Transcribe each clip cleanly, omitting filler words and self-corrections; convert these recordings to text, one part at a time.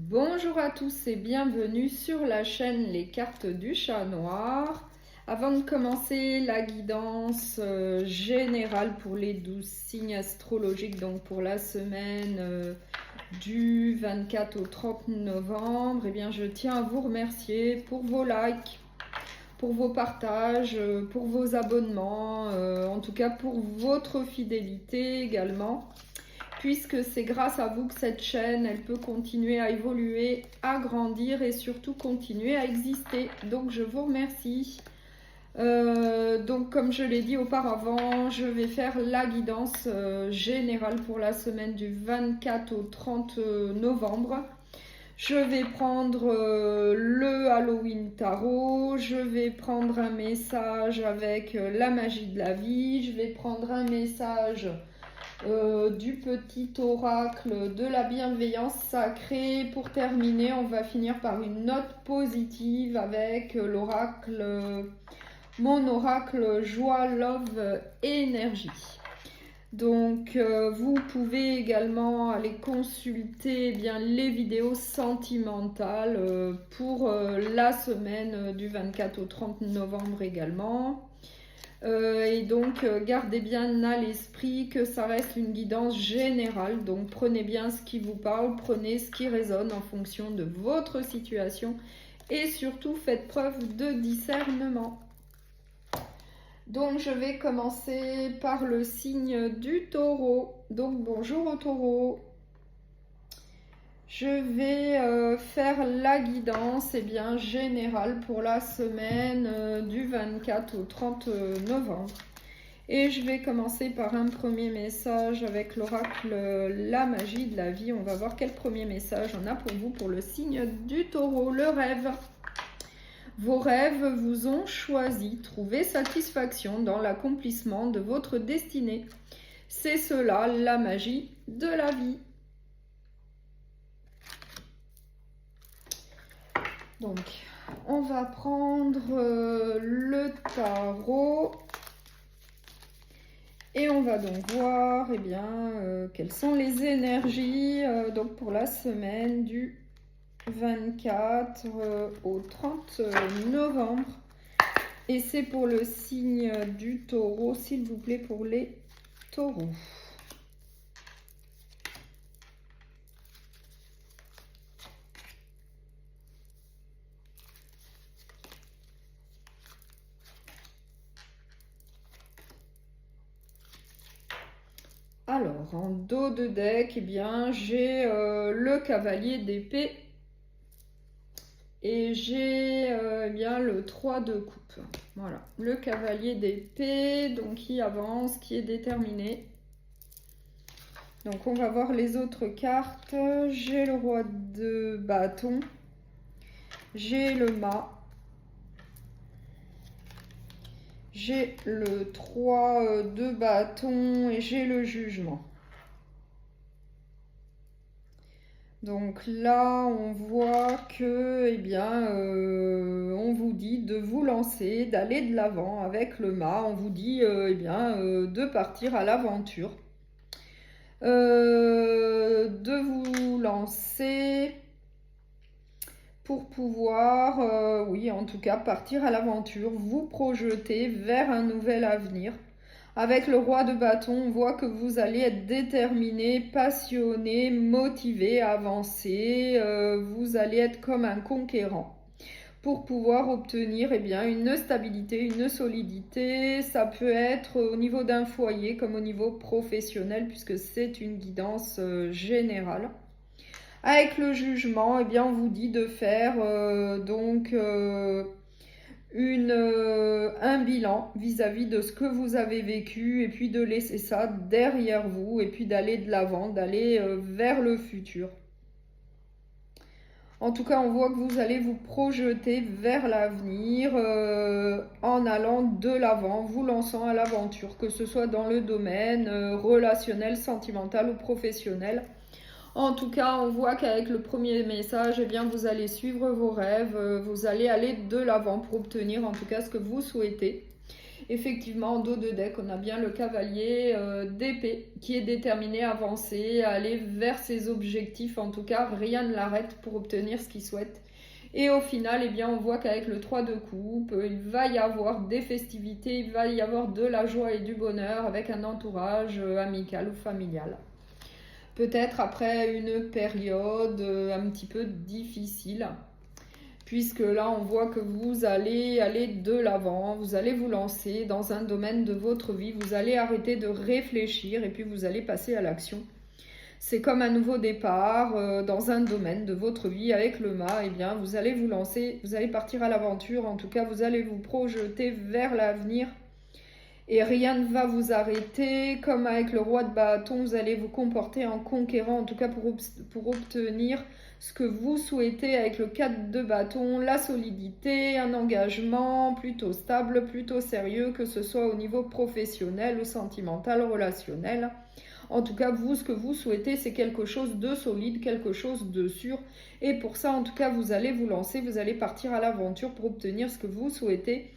Bonjour à tous et bienvenue sur la chaîne Les Cartes du Chat Noir. Avant de commencer la guidance générale pour les 12 signes astrologiques, donc pour la semaine du 24 au 30 novembre, eh bien je tiens à vous remercier pour vos likes, pour vos partages, pour vos abonnements, en tout cas pour votre fidélité également. Puisque c'est grâce à vous que cette chaîne, elle peut continuer à évoluer, à grandir et surtout continuer à exister. Donc je vous remercie. Donc comme je l'ai dit auparavant, je vais faire la guidance générale pour la semaine du 24 au 30 novembre. Je vais prendre le Halloween Tarot, je vais prendre un message avec la magie de la vie, je vais prendre un message du petit oracle de la bienveillance sacrée. Pour terminer, on va finir par une note positive avec l'oracle, mon oracle joie, love, énergie. Donc vous pouvez également aller consulter les vidéos sentimentales pour la semaine du 24 au 30 novembre également. Et donc gardez bien à l'esprit que ça reste une guidance générale, donc prenez bien ce qui vous parle, prenez ce qui résonne en fonction de votre situation et surtout faites preuve de discernement. Donc je vais commencer par le signe du taureau. Donc bonjour au taureau. Je vais faire la guidance générale pour la semaine du 24 au 30 novembre. Et je vais commencer par un premier message avec l'oracle La magie de la vie. On va voir quel premier message on a pour vous pour le signe du taureau. Le rêve. Vos rêves vous ont choisi. Trouvez satisfaction dans l'accomplissement de votre destinée. C'est cela la magie de la vie. Donc, on va prendre le tarot et on va donc voir quelles sont les énergies donc pour la semaine du 24 au 30 novembre. Et c'est pour le signe du taureau, s'il vous plaît, pour les taureaux. Alors, en dos de deck, j'ai le cavalier d'épée et j'ai le 3 de coupe. Voilà, le cavalier d'épée, donc qui avance, qui est déterminé. Donc, on va voir les autres cartes. J'ai le roi de bâton, j'ai le mât, j'ai le 3 de bâton et j'ai le jugement. Donc là, on voit que, on vous dit de vous lancer, d'aller de l'avant avec le mât. On vous dit, de partir à l'aventure, de vous lancer pour pouvoir, en tout cas, partir à l'aventure, vous projeter vers un nouvel avenir. Avec le roi de bâton, on voit que vous allez être déterminé, passionné, motivé, avancé. Vous allez être comme un conquérant pour pouvoir obtenir une stabilité, une solidité. Ça peut être au niveau d'un foyer comme au niveau professionnel puisque c'est une guidance générale. Avec le jugement, on vous dit de faire un bilan vis-à-vis de ce que vous avez vécu et puis de laisser ça derrière vous et puis d'aller de l'avant, d'aller vers le futur. En tout cas, on voit que vous allez vous projeter vers l'avenir en allant de l'avant, vous lançant à l'aventure, que ce soit dans le domaine relationnel, sentimental ou professionnel. En tout cas, on voit qu'avec le premier message, vous allez suivre vos rêves, vous allez aller de l'avant pour obtenir en tout cas ce que vous souhaitez. Effectivement, en dos de deck, on a bien le cavalier d'épée qui est déterminé à avancer, à aller vers ses objectifs. En tout cas, rien ne l'arrête pour obtenir ce qu'il souhaite. Et au final, eh bien, on voit qu'avec le 3 de coupe, il va y avoir des festivités, il va y avoir de la joie et du bonheur avec un entourage amical ou familial. Peut-être après une période un petit peu difficile, puisque là, on voit que vous allez aller de l'avant, vous allez vous lancer dans un domaine de votre vie, vous allez arrêter de réfléchir et puis vous allez passer à l'action. C'est comme un nouveau départ dans un domaine de votre vie avec le mât. Eh bien, vous allez vous lancer, vous allez partir à l'aventure. En tout cas, vous allez vous projeter vers l'avenir et rien ne va vous arrêter. Comme avec le roi de bâton, vous allez vous comporter en conquérant, en tout cas pour obtenir ce que vous souhaitez avec le 4 de bâton, la solidité, un engagement plutôt stable, plutôt sérieux, que ce soit au niveau professionnel ou sentimental, relationnel. En tout cas, vous, ce que vous souhaitez, c'est quelque chose de solide, quelque chose de sûr. Et pour ça, en tout cas, vous allez vous lancer, vous allez partir à l'aventure pour obtenir ce que vous souhaitez.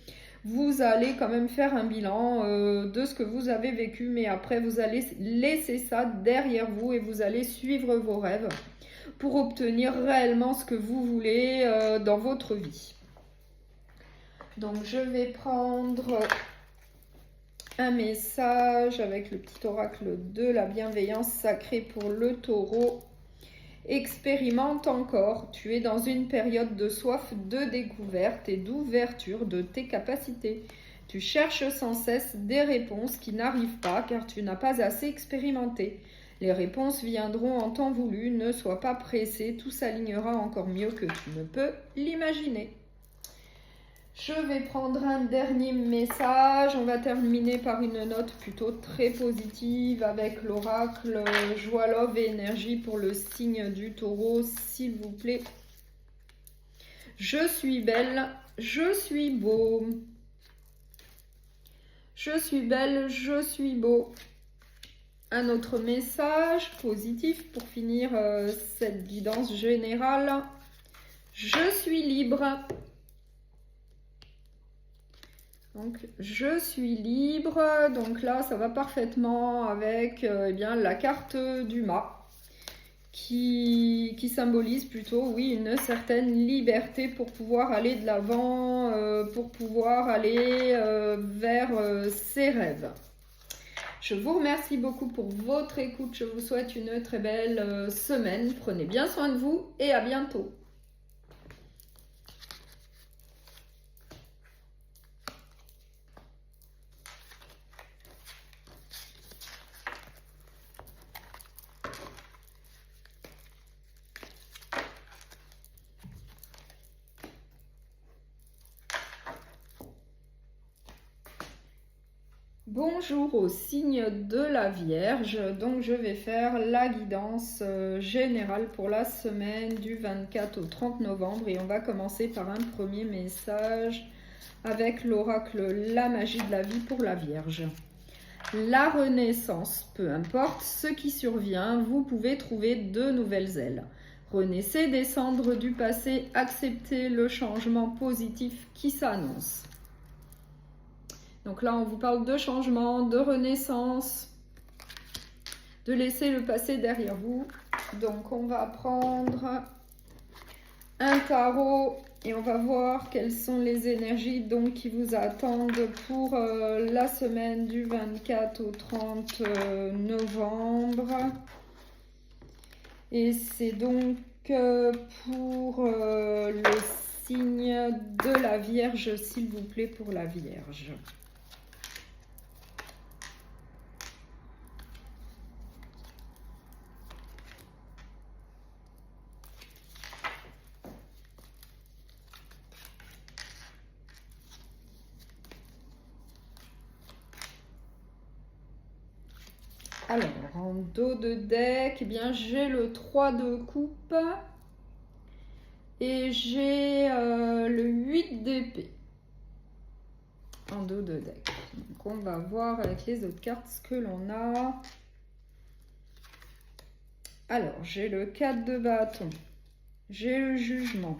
Vous allez quand même faire un bilan de ce que vous avez vécu, mais après, vous allez laisser ça derrière vous et vous allez suivre vos rêves pour obtenir réellement ce que vous voulez dans votre vie. Donc, je vais prendre un message avec le petit oracle de la bienveillance sacrée pour le taureau. Expérimente encore, tu es dans une période de soif de découverte et d'ouverture de tes capacités. Tu cherches sans cesse des réponses qui n'arrivent pas car tu n'as pas assez expérimenté. Les réponses viendront en temps voulu, ne sois pas pressé, tout s'alignera encore mieux que tu ne peux l'imaginer. Je vais prendre un dernier message. On va terminer par une note plutôt très positive avec l'oracle Joie, Love et Énergie pour le signe du taureau, s'il vous plaît. Je suis belle, je suis beau. Je suis belle, je suis beau. Un autre message positif pour finir cette guidance générale. Je suis libre. Donc, je suis libre. Donc là, ça va parfaitement avec eh bien, la carte du mât qui symbolise plutôt, oui, une certaine liberté pour pouvoir aller de l'avant, pour pouvoir aller vers ses rêves. Je vous remercie beaucoup pour votre écoute. Je vous souhaite une très belle semaine. Prenez bien soin de vous et à bientôt. Bonjour au signe de la Vierge, donc je vais faire la guidance générale pour la semaine du 24 au 30 novembre et on va commencer par un premier message avec l'oracle La magie de la vie pour la Vierge. La renaissance, peu importe ce qui survient, vous pouvez trouver de nouvelles ailes. Renaissez des cendres du passé, acceptez le changement positif qui s'annonce. Donc là, on vous parle de changement, de renaissance, de laisser le passé derrière vous. Donc, on va prendre un tarot et on va voir quelles sont les énergies donc, qui vous attendent pour la semaine du 24 au 30 novembre. Et c'est donc pour le signe de la Vierge, s'il vous plaît, pour la Vierge. Alors, en dos de deck, eh bien, j'ai le 3 de coupe et j'ai le 8 d'épée en dos de deck. Donc, on va voir avec les autres cartes ce que l'on a. Alors, j'ai le 4 de bâton, j'ai le jugement,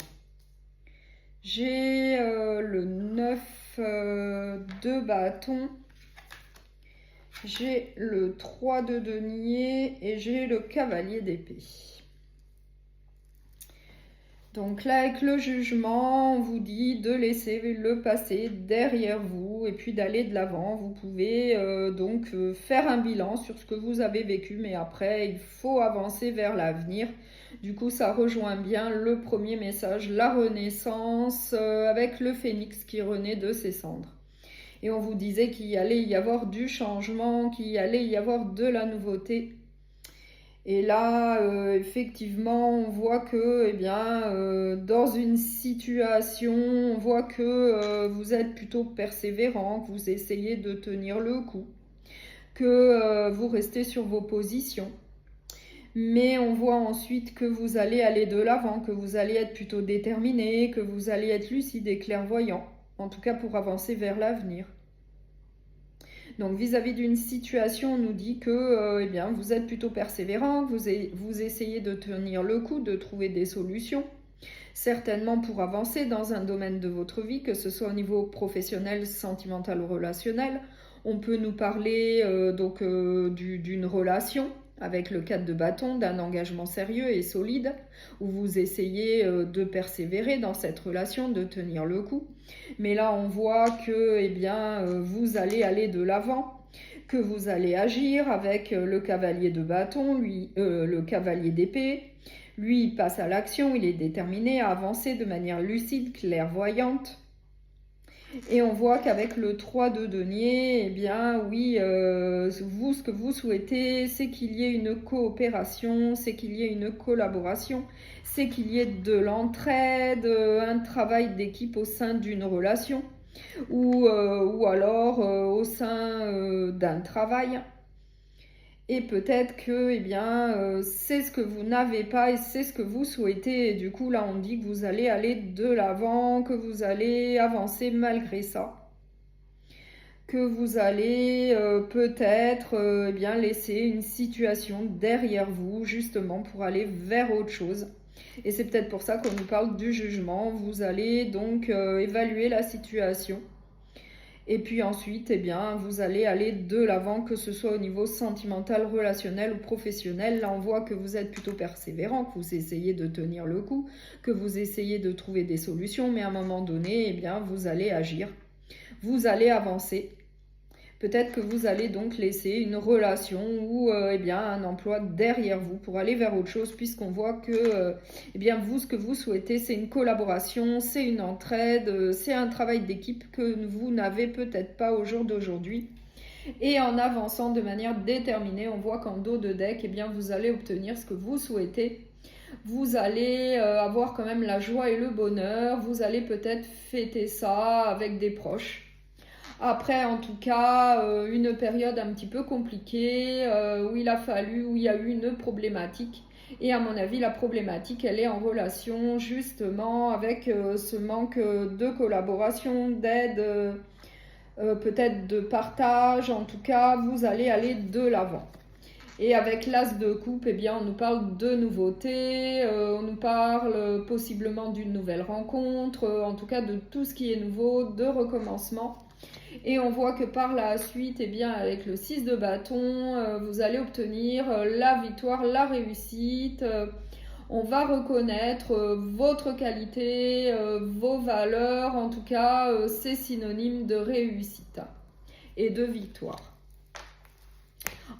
J'ai le 9 de bâton. J'ai le 3 de denier et j'ai le cavalier d'épée. Donc là, avec le jugement, on vous dit de laisser le passé derrière vous et puis d'aller de l'avant. Vous pouvez donc faire un bilan sur ce que vous avez vécu, mais après, il faut avancer vers l'avenir. Du coup, ça rejoint bien le premier message, la renaissance, avec le phénix qui renaît de ses cendres. Et on vous disait qu'il allait y avoir du changement, qu'il allait y avoir de la nouveauté. Et là, effectivement, on voit que, eh bien, dans une situation, on voit que vous êtes plutôt persévérant, que vous essayez de tenir le coup, que vous restez sur vos positions. Mais on voit ensuite que vous allez aller de l'avant, que vous allez être plutôt déterminé, que vous allez être lucide et clairvoyant, en tout cas pour avancer vers l'avenir. Donc vis-à-vis d'une situation, on nous dit que eh bien, vous êtes plutôt persévérant, vous essayez de tenir le coup, de trouver des solutions, certainement pour avancer dans un domaine de votre vie, que ce soit au niveau professionnel, sentimental ou relationnel. On peut nous parler d'une relation avec le 4 de bâton, d'un engagement sérieux et solide, où vous essayez de persévérer dans cette relation, de tenir le coup. Mais là, on voit que eh bien, vous allez aller de l'avant, que vous allez agir avec le cavalier de bâton, le cavalier d'épée. Lui, il passe à l'action, il est déterminé à avancer de manière lucide, clairvoyante. Et on voit qu'avec le 3 de denier, eh bien oui, vous, ce que vous souhaitez, c'est qu'il y ait une coopération, c'est qu'il y ait une collaboration, c'est qu'il y ait de l'entraide, un travail d'équipe au sein d'une relation ou alors au sein d'un travail. Et peut-être que eh bien, c'est ce que vous n'avez pas et c'est ce que vous souhaitez. Et du coup, là, on dit que vous allez aller de l'avant, que vous allez avancer malgré ça. Que vous allez peut-être eh bien, laisser une situation derrière vous, justement, pour aller vers autre chose. Et c'est peut-être pour ça qu'on nous parle du jugement. Vous allez donc évaluer la situation. Et puis ensuite, eh bien, vous allez aller de l'avant, que ce soit au niveau sentimental, relationnel ou professionnel. Là, on voit que vous êtes plutôt persévérant, que vous essayez de tenir le coup, que vous essayez de trouver des solutions, mais à un moment donné, eh bien, vous allez agir, vous allez avancer. Peut-être que vous allez donc laisser une relation ou eh bien, un emploi derrière vous pour aller vers autre chose, puisqu'on voit que eh bien, vous, ce que vous souhaitez, c'est une collaboration, c'est une entraide, c'est un travail d'équipe que vous n'avez peut-être pas au jour d'aujourd'hui. Et en avançant de manière déterminée, on voit qu'en dos de deck, eh bien, vous allez obtenir ce que vous souhaitez. Vous allez avoir quand même la joie et le bonheur. Vous allez peut-être fêter ça avec des proches. Après, en tout cas, une période un petit peu compliquée, où il y a eu une problématique. Et à mon avis, la problématique, elle est en relation justement avec ce manque de collaboration, d'aide, peut-être de partage. En tout cas, vous allez aller de l'avant. Et avec l'as de coupe, eh bien, on nous parle de nouveautés, on nous parle possiblement d'une nouvelle rencontre, en tout cas de tout ce qui est nouveau, de recommencement. Et on voit que par la suite, eh bien, avec le 6 de bâton, vous allez obtenir la victoire, la réussite. On va reconnaître votre qualité, vos valeurs. En tout cas, c'est synonyme de réussite et de victoire.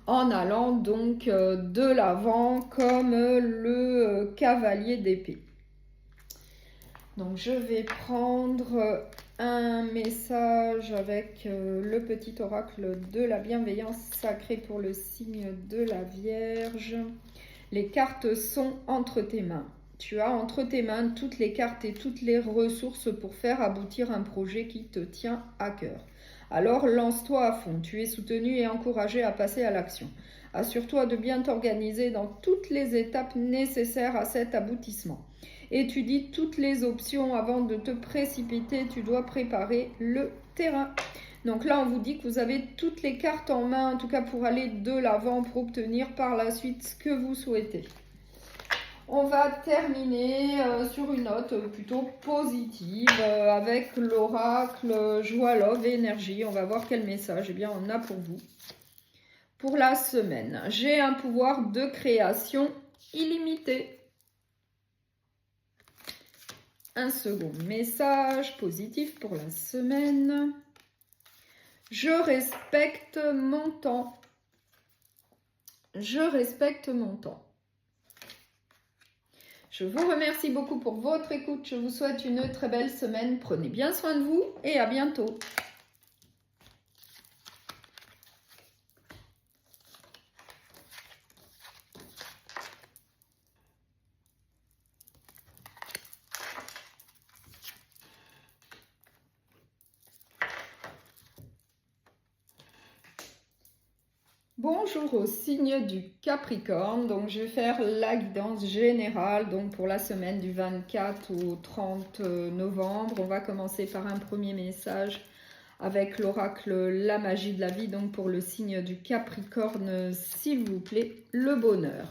En allant donc de l'avant comme le cavalier d'épée. Donc je vais prendre un message avec le petit oracle de la bienveillance sacrée pour le signe de la Vierge. Les cartes sont entre tes mains. Tu as entre tes mains toutes les cartes et toutes les ressources pour faire aboutir un projet qui te tient à cœur. Alors lance-toi à fond, tu es soutenu et encouragé à passer à l'action. Assure-toi de bien t'organiser dans toutes les étapes nécessaires à cet aboutissement. Étudie toutes les options avant de te précipiter, tu dois préparer le terrain. Donc là, on vous dit que vous avez toutes les cartes en main, en tout cas pour aller de l'avant, pour obtenir par la suite ce que vous souhaitez. On va terminer sur une note plutôt positive avec l'oracle Joie, Love et Énergie. On va voir quel message on a pour vous. Pour la semaine, j'ai un pouvoir de création illimité. Un second message positif pour la semaine. Je respecte mon temps. Je respecte mon temps. Je vous remercie beaucoup pour votre écoute. Je vous souhaite une très belle semaine. Prenez bien soin de vous et à bientôt. Bonjour au signe du Capricorne, donc je vais faire la guidance générale donc pour la semaine du 24 au 30 novembre. On va commencer par un premier message avec l'oracle La Magie de la Vie, donc pour le signe du Capricorne, s'il vous plaît, le bonheur.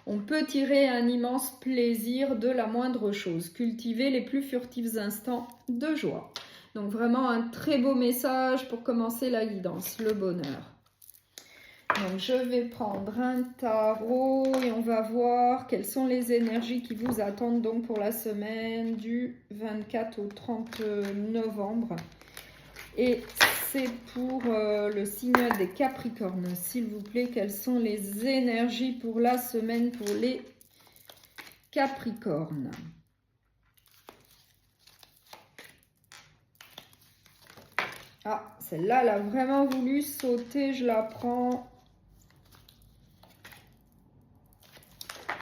On peut tirer un immense plaisir de la moindre chose, cultiver les plus furtifs instants de joie. Donc vraiment un très beau message pour commencer la guidance, le bonheur. Donc je vais prendre un tarot et on va voir quelles sont les énergies qui vous attendent donc pour la semaine du 24 au 30 novembre. Et c'est pour le signe des Capricornes, s'il vous plaît, quelles sont les énergies pour la semaine pour les Capricornes. Ah, celle-là, elle a vraiment voulu sauter, je la prends.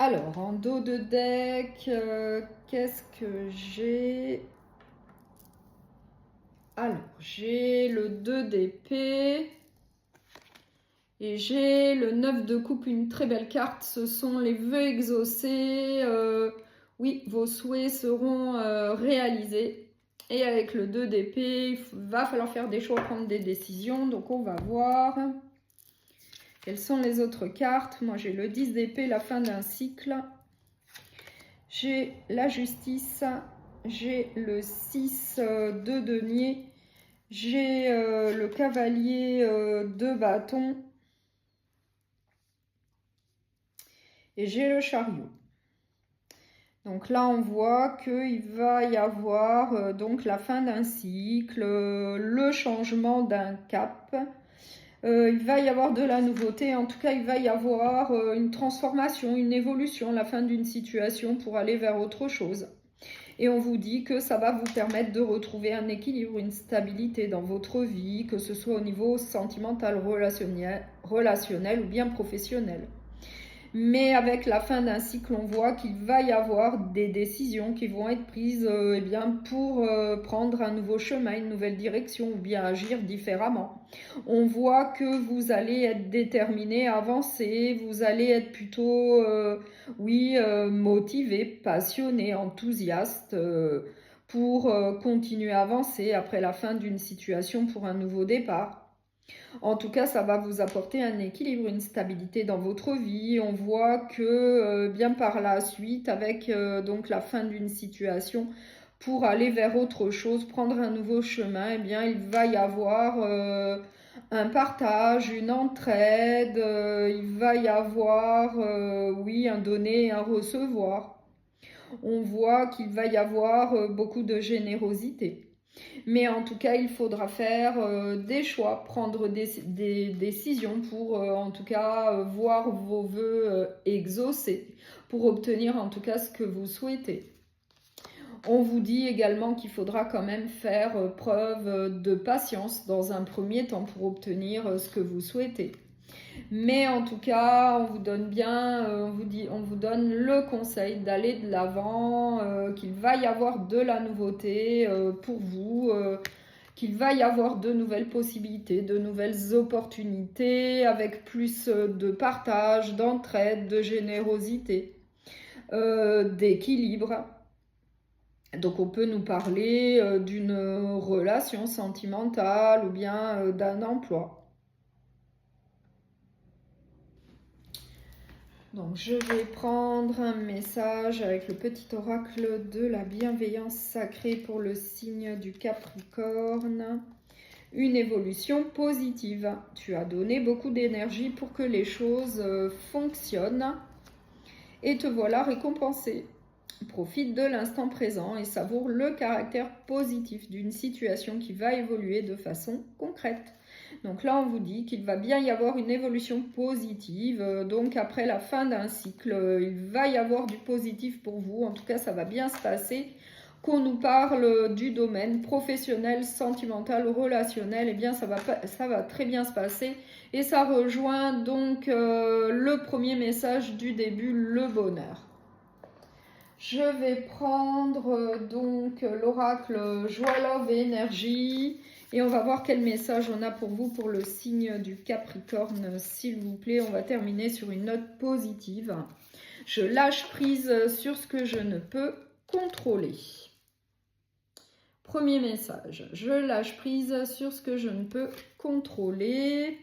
Alors, en dos de deck, qu'est-ce que j'ai? Alors, j'ai le 2 d'épée et j'ai le 9 de coupe, une très belle carte. Ce sont les vœux exaucés. Oui, vos souhaits seront réalisés. Et avec le 2 d'épée, il va falloir faire des choix, prendre des décisions. Donc, on va voir. Quelles sont les autres cartes? Moi, j'ai le 10 d'épée, la fin d'un cycle. J'ai la justice. J'ai le 6 de denier. J'ai le cavalier de bâton. Et j'ai le chariot. Donc là, on voit qu'il va y avoir donc la fin d'un cycle, le changement d'un cap. Il va y avoir de la nouveauté, en tout cas il va y avoir une transformation, une évolution, la fin d'une situation pour aller vers autre chose. Et on vous dit que ça va vous permettre de retrouver un équilibre, une stabilité dans votre vie, que ce soit au niveau sentimental, relationnel ou bien professionnel. Mais avec la fin d'un cycle, on voit qu'il va y avoir des décisions qui vont être prises pour prendre un nouveau chemin, une nouvelle direction ou bien agir différemment. On voit que vous allez être déterminé à avancer, vous allez être plutôt, motivé, passionné, enthousiaste pour continuer à avancer après la fin d'une situation pour un nouveau départ. En tout cas, ça va vous apporter un équilibre, une stabilité dans votre vie. On voit que bien par la suite, avec donc la fin d'une situation, pour aller vers autre chose, prendre un nouveau chemin, il va y avoir un partage, une entraide, il va y avoir, un donner et un recevoir. On voit qu'il va y avoir beaucoup de générosité. Mais en tout cas, il faudra faire des choix, prendre des décisions pour en tout cas voir vos vœux exaucés, pour obtenir en tout cas ce que vous souhaitez. On vous dit également qu'il faudra quand même faire preuve de patience dans un premier temps pour obtenir ce que vous souhaitez. Mais en tout cas, on vous donne on vous donne le conseil d'aller de l'avant, qu'il va y avoir de la nouveauté pour vous, qu'il va y avoir de nouvelles possibilités, de nouvelles opportunités, avec plus de partage, d'entraide, de générosité, d'équilibre. Donc on peut nous parler d'une relation sentimentale ou bien d'un emploi. Donc je vais prendre un message avec le petit oracle de la bienveillance sacrée pour le signe du Capricorne. Une évolution positive. Tu as donné beaucoup d'énergie pour que les choses fonctionnent et te voilà récompensé. Profite de l'instant présent et savoure le caractère positif d'une situation qui va évoluer de façon concrète. Donc là, on vous dit qu'il va bien y avoir une évolution positive. Donc après la fin d'un cycle, il va y avoir du positif pour vous. En tout cas, ça va bien se passer. Qu'on nous parle du domaine professionnel, sentimental, relationnel, eh bien ça va très bien se passer. Et ça rejoint donc le premier message du début, le bonheur. Je vais prendre donc l'oracle Joie, Love et Énergie. Et on va voir quel message on a pour vous pour le signe du Capricorne, s'il vous plaît. On va terminer sur une note positive. Je lâche prise sur ce que je ne peux contrôler. Premier message, je lâche prise sur ce que je ne peux contrôler.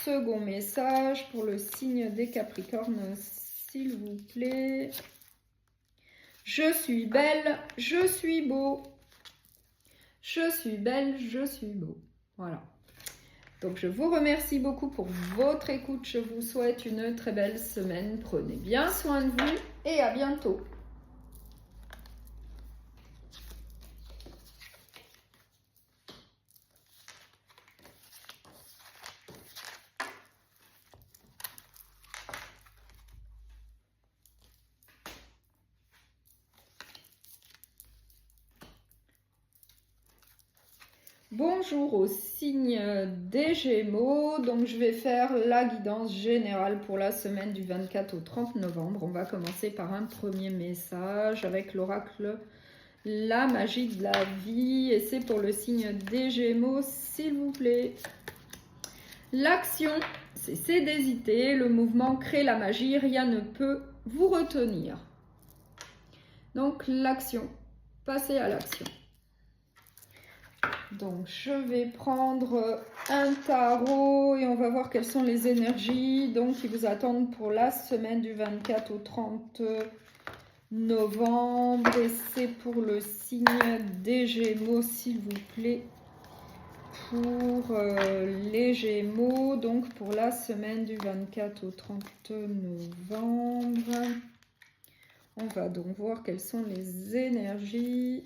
Second message pour le signe des Capricornes, s'il vous plaît. Je suis belle, je suis beau. Je suis belle, je suis beau. Voilà. Donc je vous remercie beaucoup pour votre écoute. Je vous souhaite une très belle semaine. Prenez bien soin de vous et à bientôt. Bonjour au signe des Gémeaux, donc je vais faire la guidance générale pour la semaine du 24 au 30 novembre. On va commencer par un premier message avec l'oracle La magie de la vie et c'est pour le signe des Gémeaux, s'il vous plaît. L'action, c'est d'hésiter, le mouvement crée la magie, rien ne peut vous retenir. Donc l'action, passez à l'action. Donc je vais prendre un tarot et on va voir quelles sont les énergies donc, qui vous attendent pour la semaine du 24 au 30 novembre. Et c'est pour le signe des Gémeaux, s'il vous plaît. Pour les Gémeaux, donc pour la semaine du 24 au 30 novembre. On va donc voir quelles sont les énergies.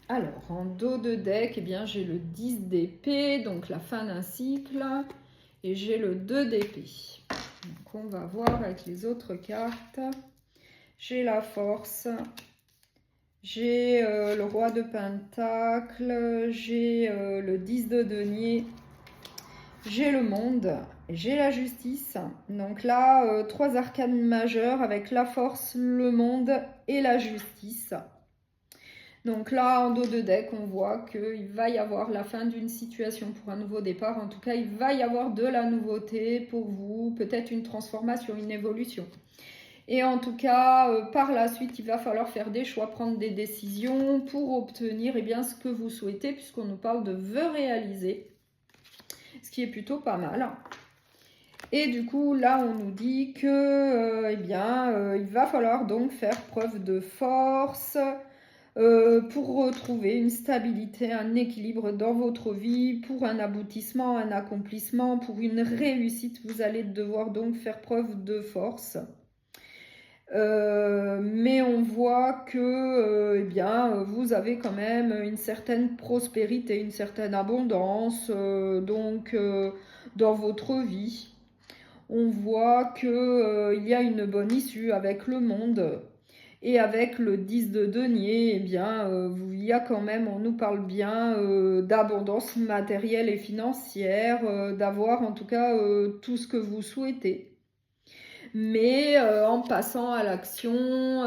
Alors, en dos de deck, eh bien, j'ai le 10 d'épée, donc la fin d'un cycle, et j'ai le 2 d'épée. Donc, on va voir avec les autres cartes. J'ai la force, j'ai le roi de pentacle, j'ai le 10 de denier, j'ai le monde, j'ai la justice. Donc là, 3 arcanes majeures avec la force, le monde et la justice. Donc là, en dos de deck, on voit qu'il va y avoir la fin d'une situation pour un nouveau départ. En tout cas, il va y avoir de la nouveauté pour vous, peut-être une transformation, une évolution. Et en tout cas, par la suite, il va falloir faire des choix, prendre des décisions pour obtenir eh bien, ce que vous souhaitez, puisqu'on nous parle de vœux réalisés, ce qui est plutôt pas mal. Et du coup, là, on nous dit que, il va falloir donc faire preuve de force, pour retrouver une stabilité, un équilibre dans votre vie, pour un aboutissement, un accomplissement, pour une réussite, vous allez devoir donc faire preuve de force. Mais on voit que vous avez quand même une certaine prospérité, une certaine abondance dans votre vie. On voit qu'il y a une bonne issue avec le monde. Et avec le 10 de denier, il y a quand même, on nous parle bien d'abondance matérielle et financière, d'avoir en tout cas tout ce que vous souhaitez. Mais en passant à l'action,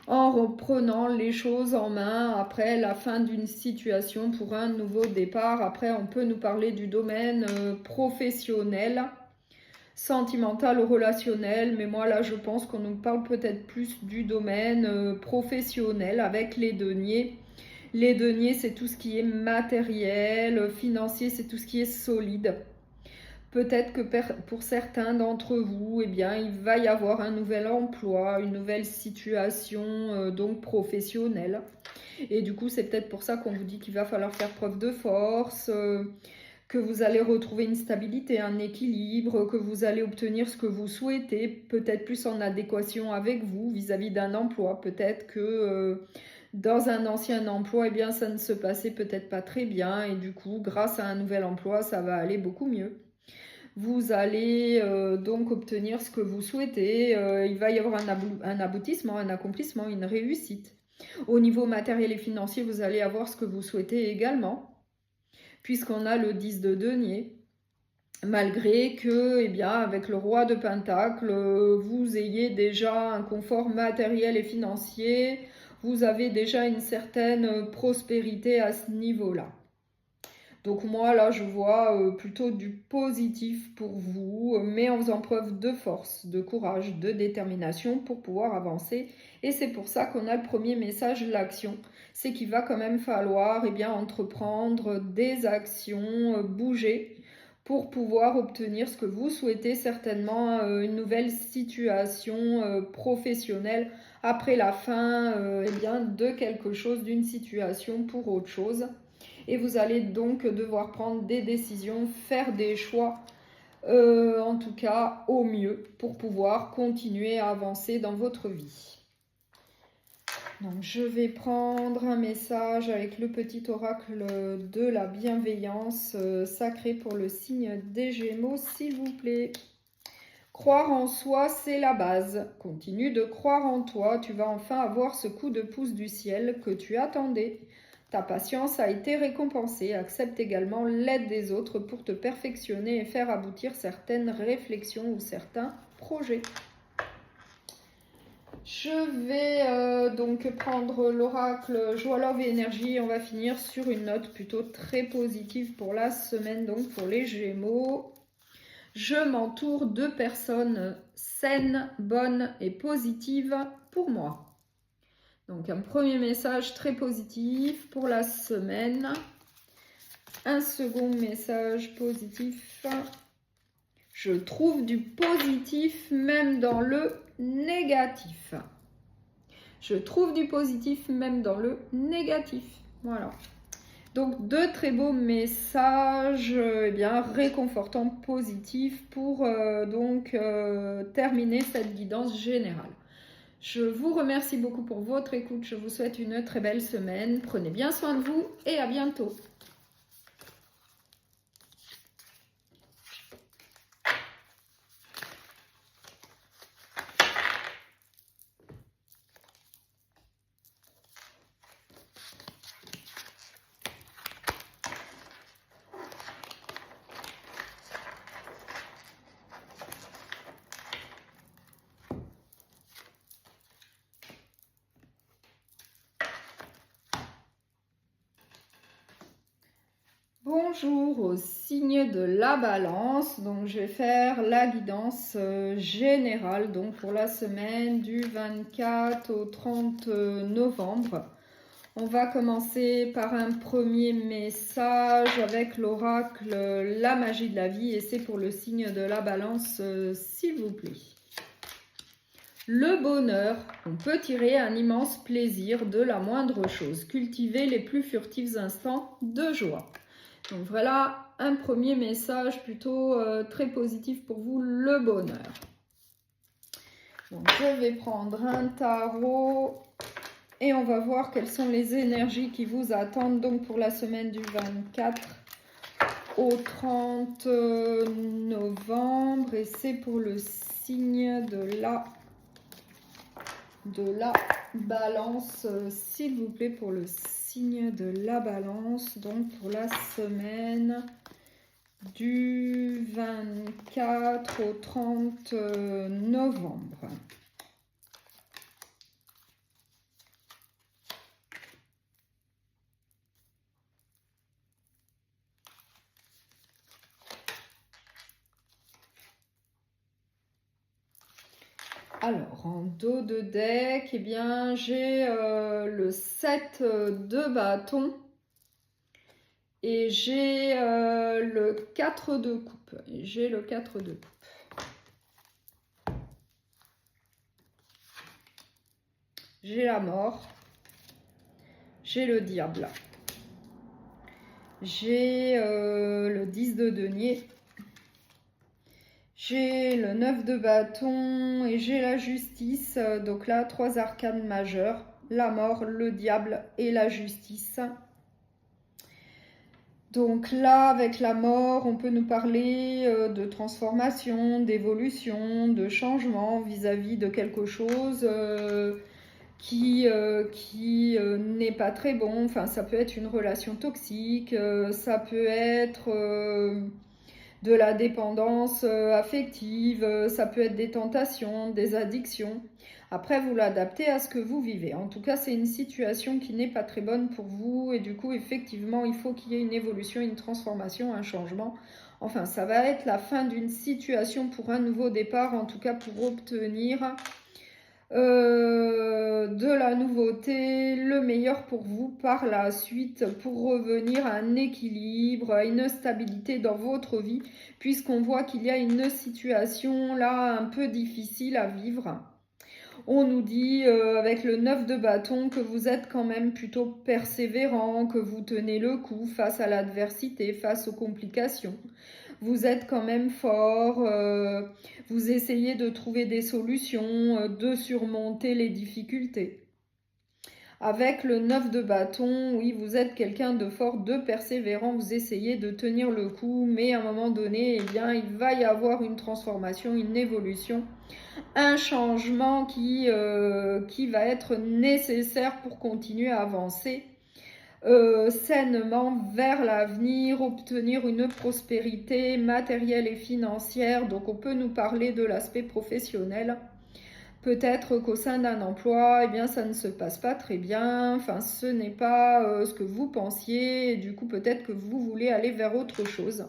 en reprenant les choses en main après la fin d'une situation pour un nouveau départ. Après, on peut nous parler du domaine professionnel. sentimental ou relationnel, mais moi là je pense qu'on nous parle peut-être plus du domaine professionnel avec les deniers. Les deniers, c'est tout ce qui est matériel, financier, c'est tout ce qui est solide. Peut-être que pour certains d'entre vous, eh bien, il va y avoir un nouvel emploi, une nouvelle situation donc professionnelle. Et du coup, c'est peut-être pour ça qu'on vous dit qu'il va falloir faire preuve de force, que vous allez retrouver une stabilité, un équilibre, que vous allez obtenir ce que vous souhaitez, peut-être plus en adéquation avec vous vis-à-vis d'un emploi. Peut-être que dans un ancien emploi, eh bien, ça ne se passait peut-être pas très bien et du coup, grâce à un nouvel emploi, ça va aller beaucoup mieux. Vous allez donc obtenir ce que vous souhaitez. Il va y avoir un aboutissement, un accomplissement, une réussite. Au niveau matériel et financier, vous allez avoir ce que vous souhaitez également, puisqu'on a le 10 de denier. Malgré que, eh bien, avec le roi de Pentacle, vous ayez déjà un confort matériel et financier, vous avez déjà une certaine prospérité à ce niveau-là. Donc moi, là, je vois plutôt du positif pour vous, mais en faisant preuve de force, de courage, de détermination pour pouvoir avancer. Et c'est pour ça qu'on a le premier message, l'action. C'est qu'il va quand même falloir entreprendre des actions, bouger pour pouvoir obtenir ce que vous souhaitez, certainement une nouvelle situation professionnelle après la fin de quelque chose, d'une situation pour autre chose. Et vous allez donc devoir prendre des décisions, faire des choix, en tout cas au mieux, pour pouvoir continuer à avancer dans votre vie. Donc je vais prendre un message avec le petit oracle de la bienveillance sacrée pour le signe des Gémeaux, s'il vous plaît. Croire en soi, c'est la base. Continue de croire en toi, tu vas enfin avoir ce coup de pouce du ciel que tu attendais. Ta patience a été récompensée. Accepte également l'aide des autres pour te perfectionner et faire aboutir certaines réflexions ou certains projets. Je vais donc prendre l'oracle Joie, Love et Énergie. On va finir sur une note plutôt très positive pour la semaine, donc pour les Gémeaux. Je m'entoure de personnes saines, bonnes et positives pour moi. Donc un premier message très positif pour la semaine. Un second message positif. Je trouve du positif même dans le négatif. Je trouve du positif même dans le négatif. Voilà. Donc deux très beaux messages réconfortants, positifs pour terminer cette guidance générale. Je vous remercie beaucoup pour votre écoute. Je vous souhaite une très belle semaine. Prenez bien soin de vous et à bientôt. Bonjour au signe de la balance, donc je vais faire la guidance générale donc pour la semaine du 24 au 30 novembre. On va commencer par un premier message avec l'oracle La magie de la vie et c'est pour le signe de la balance s'il vous plaît. Le bonheur, on peut tirer un immense plaisir de la moindre chose, cultiver les plus furtifs instants de joie. Donc voilà un premier message plutôt très positif pour vous, le bonheur. Donc je vais prendre un tarot et on va voir quelles sont les énergies qui vous attendent donc pour la semaine du 24 au 30 novembre. Et c'est pour le signe de la balance, s'il vous plaît, pour le signe de la balance, donc pour la semaine du 24 au 30 novembre. Alors, en dos de deck, eh bien, j'ai le 7 de bâton et j'ai le 4 de coupe. J'ai le 4 de coupe. J'ai la mort. J'ai le diable. J'ai le 10 de denier. J'ai le 9 de bâton et j'ai la justice. Donc là, 3 arcanes majeures. La mort, le diable et la justice. Donc là, avec la mort, on peut nous parler de transformation, d'évolution, de changement vis-à-vis de quelque chose qui n'est pas très bon. Enfin, ça peut être une relation toxique, ça peut être de la dépendance affective, ça peut être des tentations, des addictions. Après, vous l'adaptez à ce que vous vivez. En tout cas, c'est une situation qui n'est pas très bonne pour vous. Et du coup, effectivement, il faut qu'il y ait une évolution, une transformation, un changement. Enfin, ça va être la fin d'une situation pour un nouveau départ. En tout cas, pour obtenir de la nouveauté, le meilleur pour vous par la suite, pour revenir à un équilibre, à une stabilité dans votre vie. Puisqu'on voit qu'il y a une situation là un peu difficile à vivre. On nous dit avec le 9 de bâton que vous êtes quand même plutôt persévérant, que vous tenez le coup face à l'adversité, face aux complications. Vous êtes quand même fort, vous essayez de trouver des solutions, de surmonter les difficultés. Avec le 9 de bâton, oui, vous êtes quelqu'un de fort, de persévérant, vous essayez de tenir le coup, mais à un moment donné, eh bien, il va y avoir une transformation, une évolution, un changement qui va être nécessaire pour continuer à avancer sainement vers l'avenir, obtenir une prospérité matérielle et financière. Donc on peut nous parler de l'aspect professionnel. Peut-être qu'au sein d'un emploi, eh bien, ça ne se passe pas très bien, enfin, ce n'est pas ce que vous pensiez, et du coup, peut-être que vous voulez aller vers autre chose.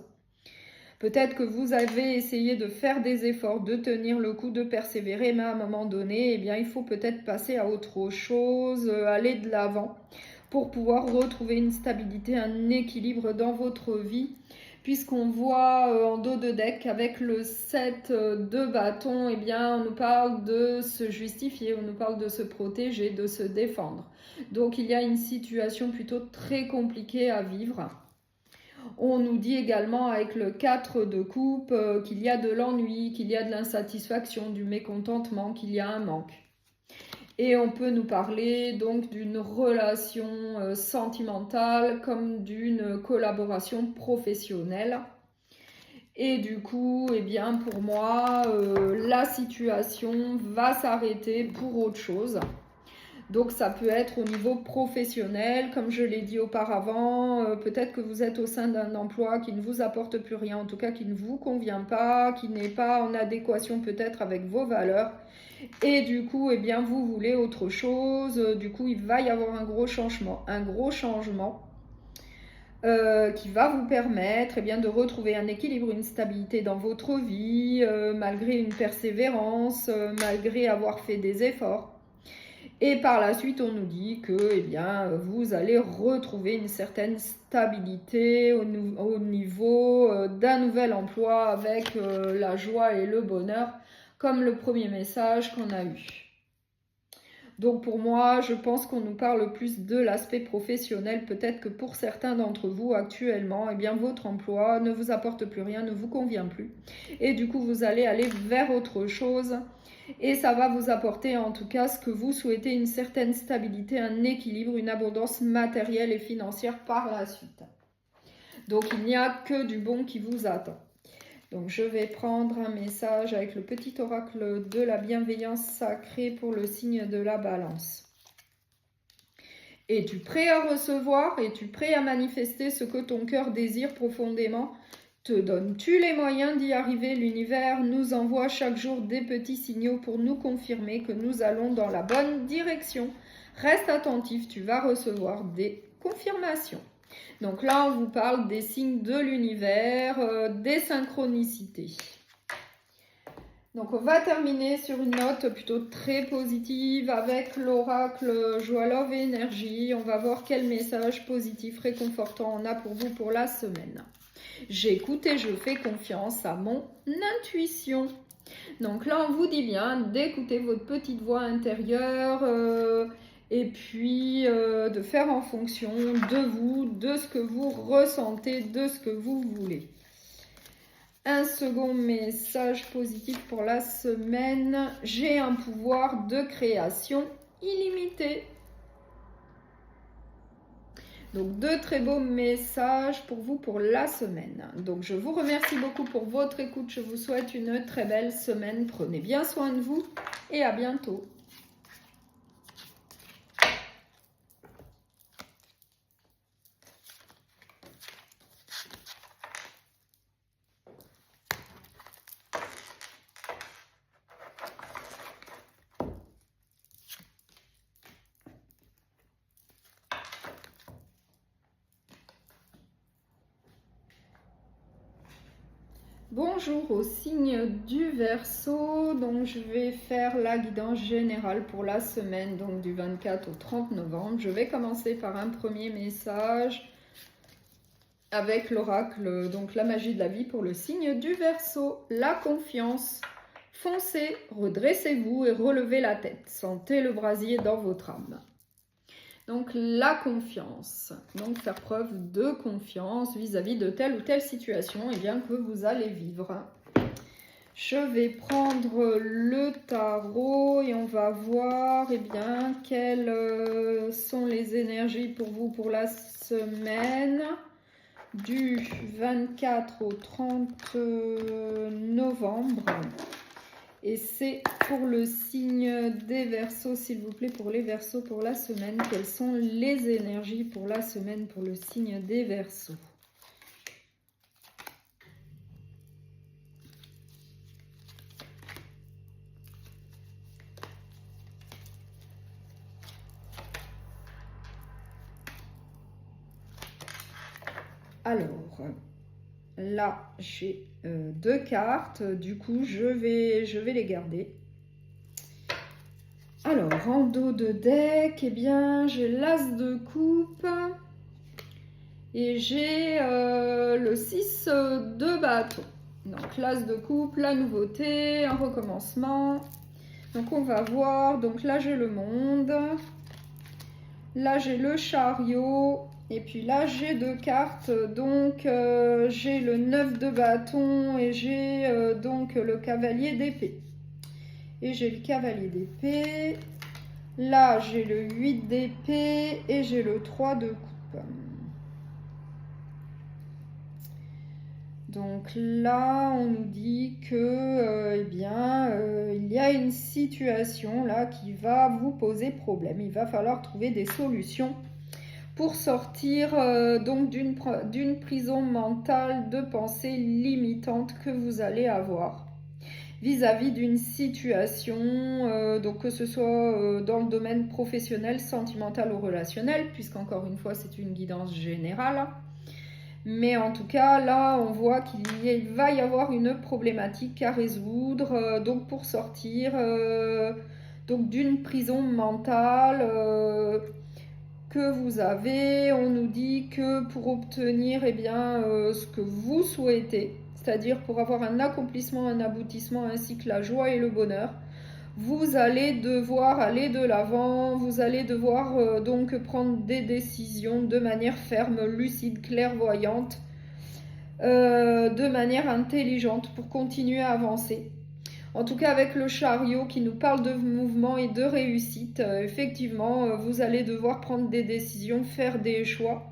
Peut-être que vous avez essayé de faire des efforts, de tenir le coup, de persévérer, mais à un moment donné, eh bien, il faut peut-être passer à autre chose, aller de l'avant pour pouvoir retrouver une stabilité, un équilibre dans votre vie. Puisqu'on voit en dos de deck avec le 7 de bâton, eh bien, on nous parle de se justifier, on nous parle de se protéger, de se défendre. Donc, il y a une situation plutôt très compliquée à vivre. On nous dit également avec le 4 de coupe qu'il y a de l'ennui, qu'il y a de l'insatisfaction, du mécontentement, qu'il y a un manque. Et on peut nous parler donc d'une relation sentimentale comme d'une collaboration professionnelle. Et du coup, eh bien, pour moi, la situation va s'arrêter pour autre chose. Donc ça peut être au niveau professionnel, comme je l'ai dit auparavant, peut-être que vous êtes au sein d'un emploi qui ne vous apporte plus rien, en tout cas qui ne vous convient pas, qui n'est pas en adéquation peut-être avec vos valeurs. Et du coup, eh bien, vous voulez autre chose, du coup, il va y avoir un gros changement qui va vous permettre eh bien, de retrouver un équilibre, une stabilité dans votre vie, malgré une persévérance, malgré avoir fait des efforts. Et par la suite, on nous dit que eh bien, vous allez retrouver une certaine stabilité au niveau d'un nouvel emploi avec la joie et le bonheur, comme le premier message qu'on a eu. Donc pour moi, je pense qu'on nous parle plus de l'aspect professionnel. Peut-être que pour certains d'entre vous actuellement, eh bien, votre emploi ne vous apporte plus rien, ne vous convient plus. Et du coup, vous allez aller vers autre chose. Et ça va vous apporter en tout cas ce que vous souhaitez, une certaine stabilité, un équilibre, une abondance matérielle et financière par la suite. Donc il n'y a que du bon qui vous attend. Donc je vais prendre un message avec le petit oracle de la bienveillance sacrée pour le signe de la balance. Es-tu prêt à recevoir? Es-tu prêt à manifester ce que ton cœur désire profondément? Te donnes-tu les moyens d'y arriver? L'univers nous envoie chaque jour des petits signaux pour nous confirmer que nous allons dans la bonne direction. Reste attentif, tu vas recevoir des confirmations. Donc là, on vous parle des signes de l'univers, des synchronicités. Donc on va terminer sur une note plutôt très positive avec l'oracle Joie, Love et Énergie. On va voir quel message positif, réconfortant on a pour vous pour la semaine. J'écoute et je fais confiance à mon intuition. Donc là, on vous dit bien d'écouter votre petite voix intérieure et puis de faire en fonction de vous, de ce que vous ressentez, de ce que vous voulez. Un second message positif pour la semaine. J'ai un pouvoir de création illimité. Donc, deux très beaux messages pour vous pour la semaine. Donc, je vous remercie beaucoup pour votre écoute. Je vous souhaite une très belle semaine. Prenez bien soin de vous et à bientôt. Bonjour au signe du Verseau, donc je vais faire la guidance générale pour la semaine, donc du 24 au 30 novembre. Je vais commencer par un premier message avec l'oracle, donc la magie de la vie pour le signe du Verseau. La confiance. Foncez, redressez-vous et relevez la tête. Sentez le brasier dans votre âme. Donc la confiance, donc faire preuve de confiance vis-à-vis de telle ou telle situation que vous allez vivre. Je vais prendre le tarot et on va voir quelles sont les énergies pour vous pour la semaine du 24 au 30 novembre. Et c'est pour le signe des Verseaux, s'il vous plaît, pour les Verseaux pour la semaine. Quelles sont les énergies pour la semaine pour le signe des Verseaux? Alors, là, j'ai deux cartes. Du coup, je vais les garder. Alors, en dos de deck, j'ai l'As de coupe et j'ai le 6 de bâton. Donc, l'As de coupe, la nouveauté, un recommencement. Donc, on va voir. Donc, là, j'ai le monde. Là, j'ai le chariot. Et puis là, j'ai deux cartes. Donc, j'ai le 9 de bâton et j'ai donc le cavalier d'épée. Et j'ai le cavalier d'épée. Là, j'ai le 8 d'épée et j'ai le 3 de coupe. Donc là, on nous dit que, il y a une situation là qui va vous poser problème. Il va falloir trouver des solutions pour sortir donc d'une prison mentale de pensées limitantes que vous allez avoir vis-à-vis d'une situation, donc que ce soit dans le domaine professionnel, sentimental ou relationnel, puisqu'encore une fois c'est une guidance générale. Mais en tout cas, là, on voit qu'il va y avoir une problématique à résoudre, donc pour sortir donc d'une prison mentale que vous avez. On nous dit que pour obtenir ce que vous souhaitez, c'est-à-dire pour avoir un accomplissement, un aboutissement, ainsi que la joie et le bonheur, vous allez devoir aller de l'avant, vous allez devoir donc prendre des décisions de manière ferme, lucide, clairvoyante, de manière intelligente pour continuer à avancer. En tout cas, avec le chariot qui nous parle de mouvement et de réussite, effectivement, vous allez devoir prendre des décisions, faire des choix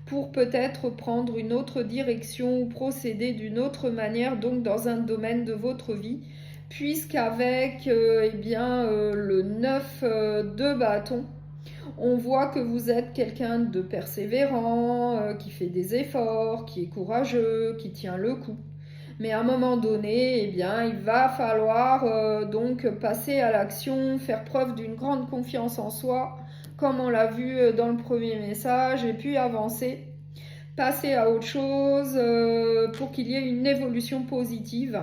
pour peut-être prendre une autre direction ou procéder d'une autre manière, donc dans un domaine de votre vie, puisqu'avec le 9 de bâton, on voit que vous êtes quelqu'un de persévérant, qui fait des efforts, qui est courageux, qui tient le coup. Mais à un moment donné, il va falloir donc passer à l'action, faire preuve d'une grande confiance en soi, comme on l'a vu dans le premier message, et puis avancer, passer à autre chose pour qu'il y ait une évolution positive.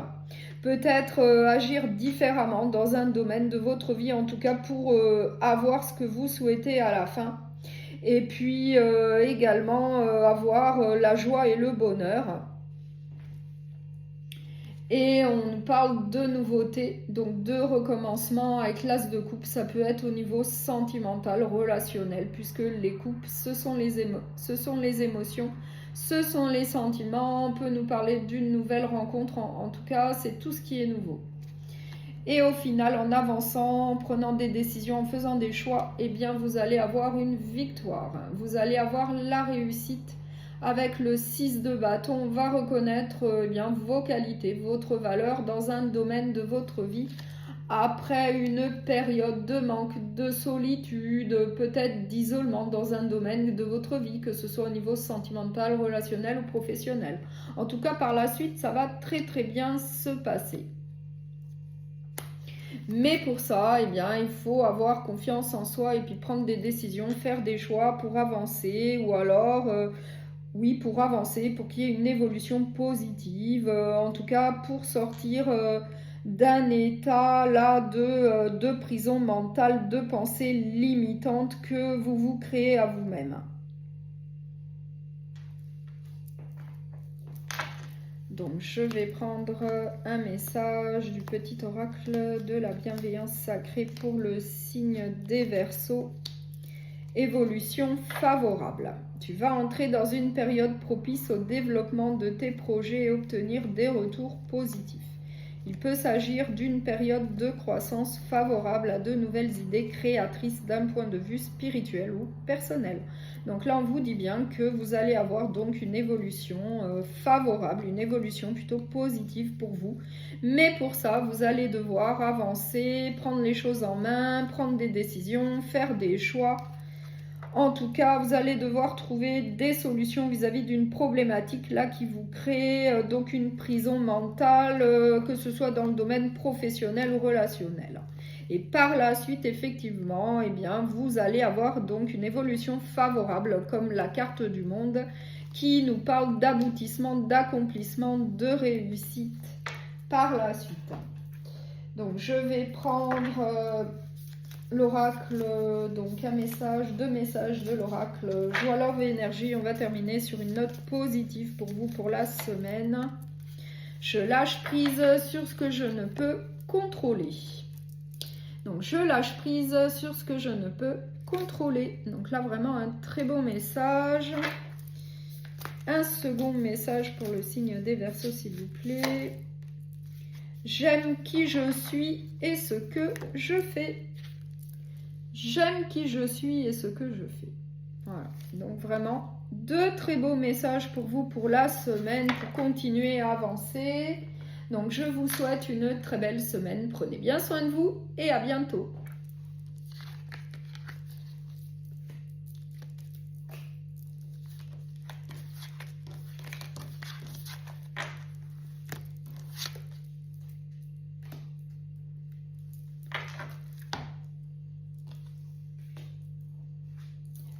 peut-être agir différemment dans un domaine de votre vie, en tout cas pour avoir ce que vous souhaitez à la fin. Et puis également avoir la joie et le bonheur. Et on nous parle de nouveautés, donc de recommencement avec l'as de coupe. Ça peut être au niveau sentimental, relationnel, puisque les coupes, ce sont les émotions, ce sont les sentiments. On peut nous parler d'une nouvelle rencontre, en tout cas, c'est tout ce qui est nouveau. Et au final, en avançant, en prenant des décisions, en faisant des choix, eh bien, vous allez avoir une victoire. Vous allez avoir la réussite. Avec le 6 de bâton, on va reconnaître eh bien, vos qualités, votre valeur dans un domaine de votre vie. Après une période de manque, de solitude, peut-être d'isolement dans un domaine de votre vie, que ce soit au niveau sentimental, relationnel ou professionnel. En tout cas, par la suite, ça va très très bien se passer. Mais pour ça, eh bien, il faut avoir confiance en soi et puis prendre des décisions, faire des choix pour avancer ou alors, oui, pour avancer, pour qu'il y ait une évolution positive, en tout cas pour sortir d'un état là de prison mentale, de pensée limitante que vous vous créez à vous-même. Donc, je vais prendre un message du petit oracle de la bienveillance sacrée pour le signe des Verseaux. Évolution favorable. Tu vas entrer dans une période propice au développement de tes projets et obtenir des retours positifs. Il peut s'agir d'une période de croissance favorable à de nouvelles idées créatrices d'un point de vue spirituel ou personnel. Donc là, on vous dit bien que vous allez avoir donc une évolution favorable, une évolution plutôt positive pour vous. Mais pour ça, vous allez devoir avancer, prendre les choses en main, prendre des décisions, faire des choix. En tout cas, vous allez devoir trouver des solutions vis-à-vis d'une problématique là qui vous crée donc une prison mentale, que ce soit dans le domaine professionnel ou relationnel. Et par la suite, effectivement, eh bien, vous allez avoir donc une évolution favorable comme la carte du monde qui nous parle d'aboutissement, d'accomplissement, de réussite par la suite. Donc, je vais prendre... l'oracle, donc un message, deux messages de l'oracle Joie, Love et Énergie. On va terminer sur une note positive pour vous pour la semaine. Je lâche prise sur ce que je ne peux contrôler. Donc je lâche prise sur ce que je ne peux contrôler. Donc là vraiment un très beau message. Un second message pour le signe des Verseaux s'il vous plaît. J'aime qui je suis et ce que je fais. J'aime qui je suis et ce que je fais. Voilà, donc vraiment deux très beaux messages pour vous pour la semaine, pour continuer à avancer. Donc je vous souhaite une très belle semaine, prenez bien soin de vous et à bientôt.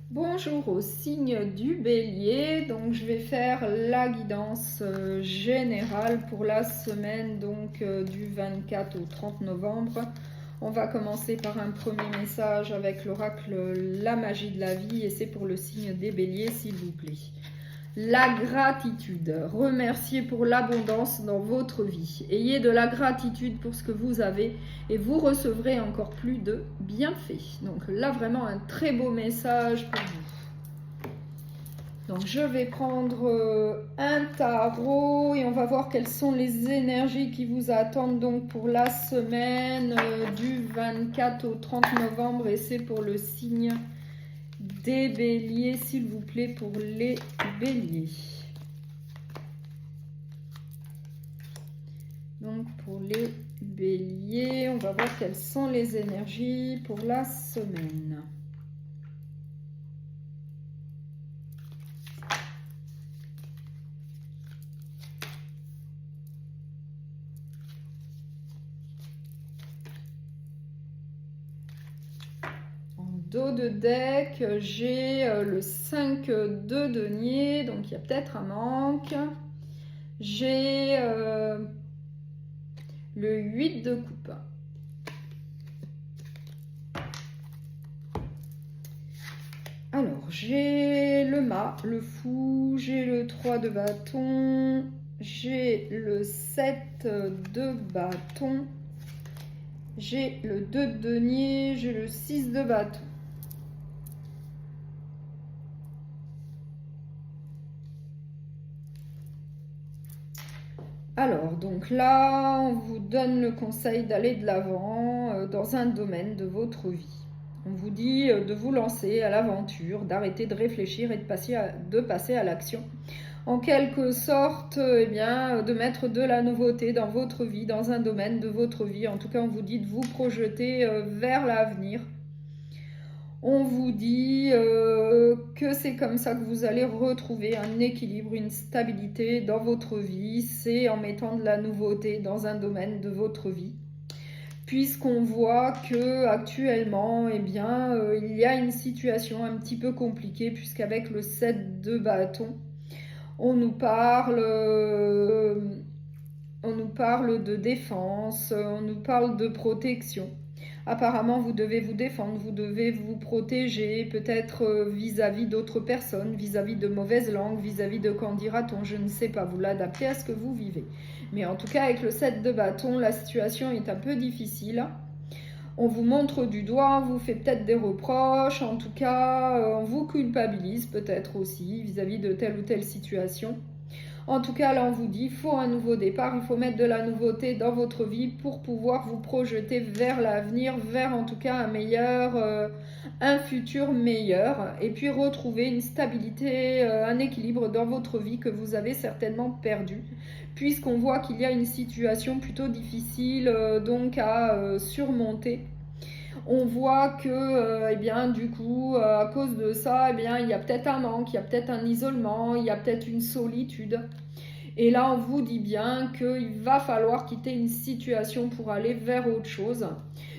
Bonjour au signe du Bélier, donc je vais faire la guidance générale pour la semaine donc du 24 au 30 novembre. On va commencer par un premier message avec l'oracle La magie de la vie et c'est pour le signe des Béliers s'il vous plaît. La gratitude. Remerciez pour l'abondance dans votre vie. Ayez de la gratitude pour ce que vous avez et vous recevrez encore plus de bienfaits. Donc là, vraiment un très beau message pour vous. Donc je vais prendre un tarot et on va voir quelles sont les énergies qui vous attendent donc pour la semaine du 24 au 30 novembre et c'est pour le signe des Béliers, s'il vous plaît, pour les Béliers. Donc, pour les Béliers, on va voir quelles sont les énergies pour la semaine. Dos de deck, j'ai le 5 de denier, donc il y a peut-être un manque. J'ai le 8 de coupe. Alors, j'ai le mât, le fou, j'ai le 3 de bâton, j'ai le 7 de bâton, j'ai le 2 de denier, j'ai le 6 de bâton. Alors, donc là, on vous donne le conseil d'aller de l'avant dans un domaine de votre vie. On vous dit de vous lancer à l'aventure, d'arrêter de réfléchir et de passer à l'action. En quelque sorte, eh bien, de mettre de la nouveauté dans votre vie, dans un domaine de votre vie. En tout cas, on vous dit de vous projeter vers l'avenir. On vous dit que c'est comme ça que vous allez retrouver un équilibre, une stabilité dans votre vie. C'est en mettant de la nouveauté dans un domaine de votre vie. Puisqu'on voit que actuellement, eh bien, il y a une situation un petit peu compliquée, puisqu'avec le 7 de bâton, on nous parle de défense, on nous parle de protection. Apparemment, vous devez vous défendre, vous devez vous protéger, peut-être vis-à-vis d'autres personnes, vis-à-vis de mauvaises langues, vis-à-vis de quand dira-t-on, je ne sais pas, vous l'adaptez à ce que vous vivez. Mais en tout cas, avec le 7 de bâton, la situation est un peu difficile. On vous montre du doigt, on vous fait peut-être des reproches, en tout cas, on vous culpabilise peut-être aussi vis-à-vis de telle ou telle situation. En tout cas, là, on vous dit, il faut un nouveau départ, il faut mettre de la nouveauté dans votre vie pour pouvoir vous projeter vers l'avenir, vers en tout cas un futur meilleur, et puis retrouver une stabilité, un équilibre dans votre vie que vous avez certainement perdu, puisqu'on voit qu'il y a une situation plutôt difficile donc à surmonter. On voit que, eh bien, du coup, à cause de ça, eh bien, il y a peut-être un manque, il y a peut-être un isolement, il y a peut-être une solitude. Et là, on vous dit bien qu'il va falloir quitter une situation pour aller vers autre chose,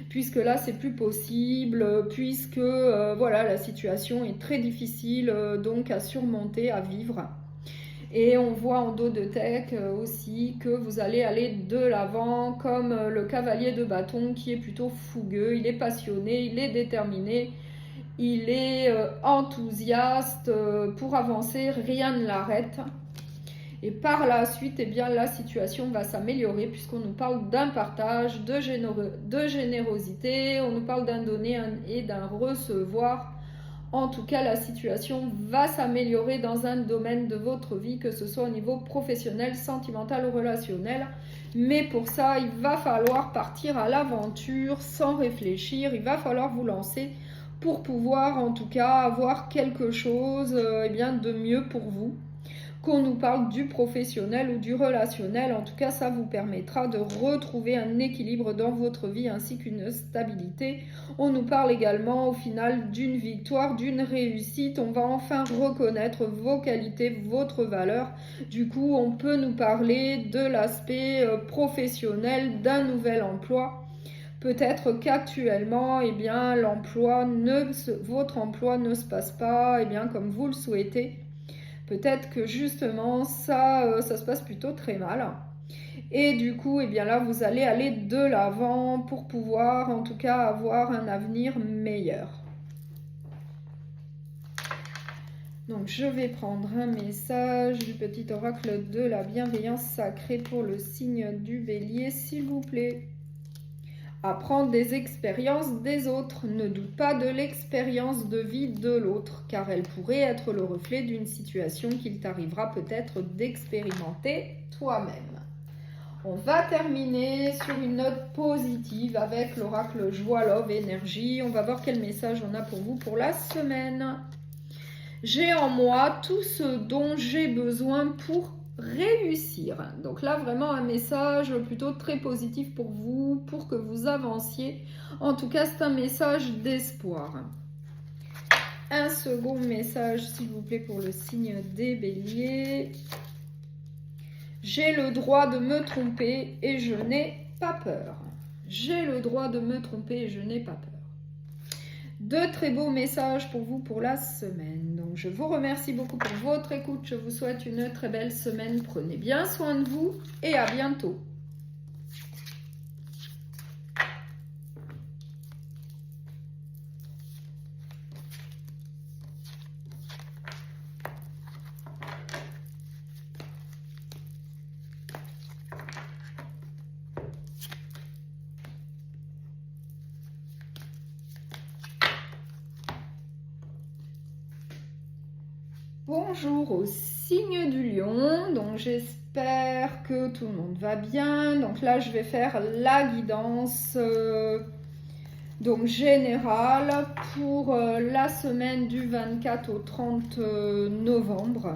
puisque là, c'est plus possible, puisque, voilà, la situation est très difficile, donc à surmonter, à vivre. Et on voit en dos de deck aussi que vous allez aller de l'avant comme le cavalier de bâton qui est plutôt fougueux, il est passionné, il est déterminé, il est enthousiaste pour avancer, rien ne l'arrête. Et par la suite, eh bien, la situation va s'améliorer puisqu'on nous parle d'un partage, de générosité, on nous parle d'un donner et d'un recevoir. En tout cas, la situation va s'améliorer dans un domaine de votre vie, que ce soit au niveau professionnel, sentimental ou relationnel. Mais pour ça, il va falloir partir à l'aventure sans réfléchir. Il va falloir vous lancer pour pouvoir en tout cas avoir quelque chose eh bien, de mieux pour vous. Qu'on nous parle du professionnel ou du relationnel, en tout cas ça vous permettra de retrouver un équilibre dans votre vie ainsi qu'une stabilité. On nous parle également au final d'une victoire, d'une réussite, on va enfin reconnaître vos qualités, votre valeur. Du coup on peut nous parler de l'aspect professionnel, d'un nouvel emploi. Peut-être qu'actuellement, eh bien, votre emploi ne se passe pas eh bien, comme vous le souhaitez. Peut-être que justement, ça se passe plutôt très mal. Et du coup, eh bien là, vous allez aller de l'avant pour pouvoir, en tout cas, avoir un avenir meilleur. Donc, je vais prendre un message du petit oracle de la bienveillance sacrée pour le signe du bélier, s'il vous plaît. Apprendre des expériences des autres. Ne doute pas de l'expérience de vie de l'autre, car elle pourrait être le reflet d'une situation qu'il t'arrivera peut-être d'expérimenter toi-même. On va terminer sur une note positive avec l'oracle Joie, Love, Énergie. On va voir quel message on a pour vous pour la semaine. J'ai en moi tout ce dont j'ai besoin pour réussir. Donc là, vraiment un message plutôt très positif pour vous, pour que vous avanciez. En tout cas, c'est un message d'espoir. Un second message, s'il vous plaît, pour le signe des béliers. J'ai le droit de me tromper et je n'ai pas peur. J'ai le droit de me tromper et je n'ai pas peur. De très beaux messages pour vous pour la semaine. Donc je vous remercie beaucoup pour votre écoute. Je vous souhaite une très belle semaine. Prenez bien soin de vous et à bientôt. Bonjour au signe du lion, donc j'espère que tout le monde va bien. Donc là je vais faire la guidance donc générale pour la semaine du 24 au 30 novembre.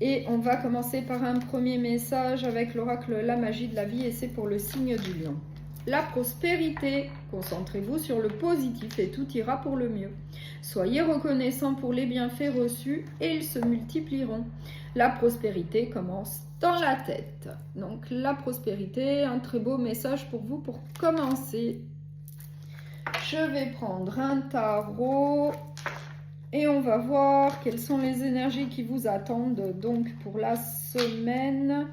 Et on va commencer par un premier message avec l'oracle La Magie de la Vie et c'est pour le signe du lion. La prospérité, concentrez-vous sur le positif et tout ira pour le mieux. Soyez reconnaissants pour les bienfaits reçus et ils se multiplieront. La prospérité commence dans la tête. Donc la prospérité, un très beau message pour vous pour commencer. Je vais prendre un tarot et on va voir quelles sont les énergies qui vous attendent donc pour la semaine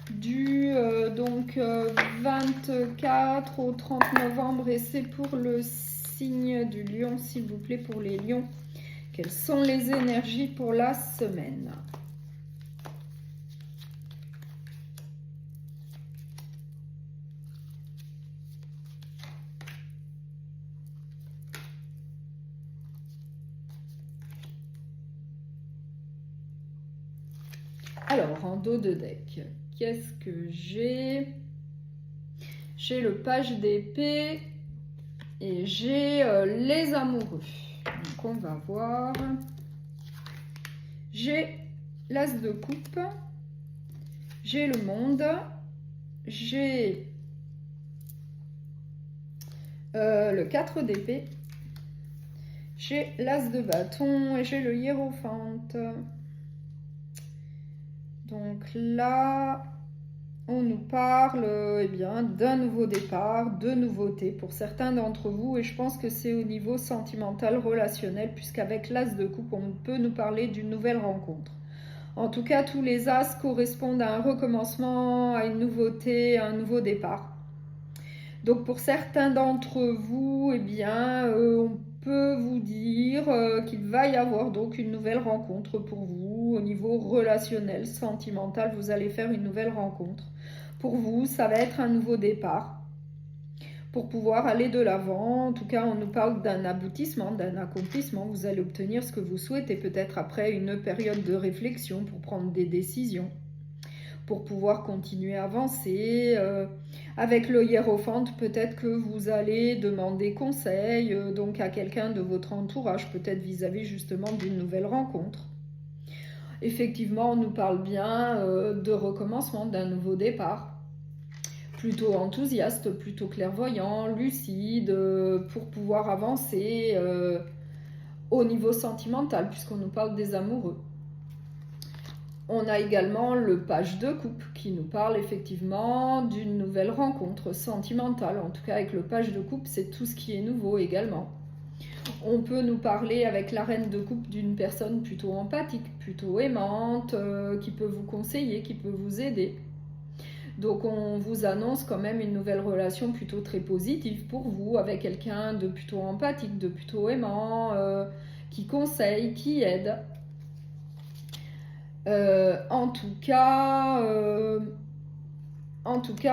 du 24 au 30 novembre et c'est pour le signe du lion, s'il vous plaît, pour les lions. Quelles sont les énergies pour la semaine? Alors, en dos de deck, qu'est-ce que j'ai? J'ai le page d'épée et j'ai les amoureux. Donc, on va voir. J'ai l'as de coupe, j'ai le monde, j'ai le 4 d'épée, j'ai l'as de bâton et j'ai le hiérophante. Donc là, on nous parle eh bien, d'un nouveau départ, de nouveautés pour certains d'entre vous. Et je pense que c'est au niveau sentimental, relationnel, puisqu'avec l'as de coupe, on peut nous parler d'une nouvelle rencontre. En tout cas, tous les as correspondent à un recommencement, à une nouveauté, à un nouveau départ. Donc pour certains d'entre vous, eh bien, on peut vous dire qu'il va y avoir donc une nouvelle rencontre pour vous au niveau relationnel, sentimental. Vous allez faire une nouvelle rencontre. Pour vous, ça va être un nouveau départ pour pouvoir aller de l'avant. En tout cas, on nous parle d'un aboutissement, d'un accomplissement. Vous allez obtenir ce que vous souhaitez, peut-être après une période de réflexion pour prendre des décisions, pour pouvoir continuer à avancer. Avec le hiérophante, peut-être que vous allez demander conseil donc à quelqu'un de votre entourage, peut-être vis-à-vis justement d'une nouvelle rencontre. Effectivement, on nous parle bien de recommencement, d'un nouveau départ. Plutôt enthousiaste, plutôt clairvoyant, lucide, pour pouvoir avancer au niveau sentimental, puisqu'on nous parle des amoureux. On a également le page de coupe qui nous parle effectivement d'une nouvelle rencontre sentimentale. En tout cas, avec le page de coupe, c'est tout ce qui est nouveau également. On peut nous parler avec la reine de coupe d'une personne plutôt empathique, plutôt aimante, qui peut vous conseiller, qui peut vous aider. Donc on vous annonce quand même une nouvelle relation plutôt très positive pour vous, avec quelqu'un de plutôt empathique, de plutôt aimant, qui conseille, qui aide. En tout cas,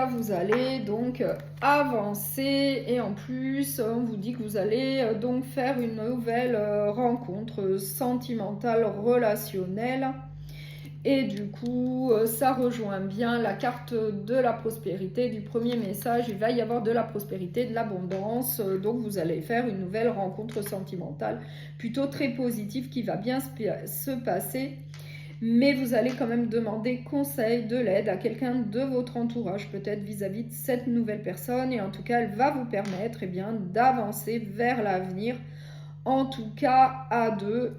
vous allez donc avancer et en plus, on vous dit que vous allez donc faire une nouvelle rencontre sentimentale, relationnelle. Et du coup, ça rejoint bien la carte de la prospérité du premier message. Il va y avoir de la prospérité, de l'abondance. Donc, vous allez faire une nouvelle rencontre sentimentale plutôt très positive qui va bien se passer. Mais vous allez quand même demander conseil, de l'aide à quelqu'un de votre entourage, peut-être vis-à-vis de cette nouvelle personne. Et en tout cas, elle va vous permettre eh bien, d'avancer vers l'avenir, en tout cas à deux,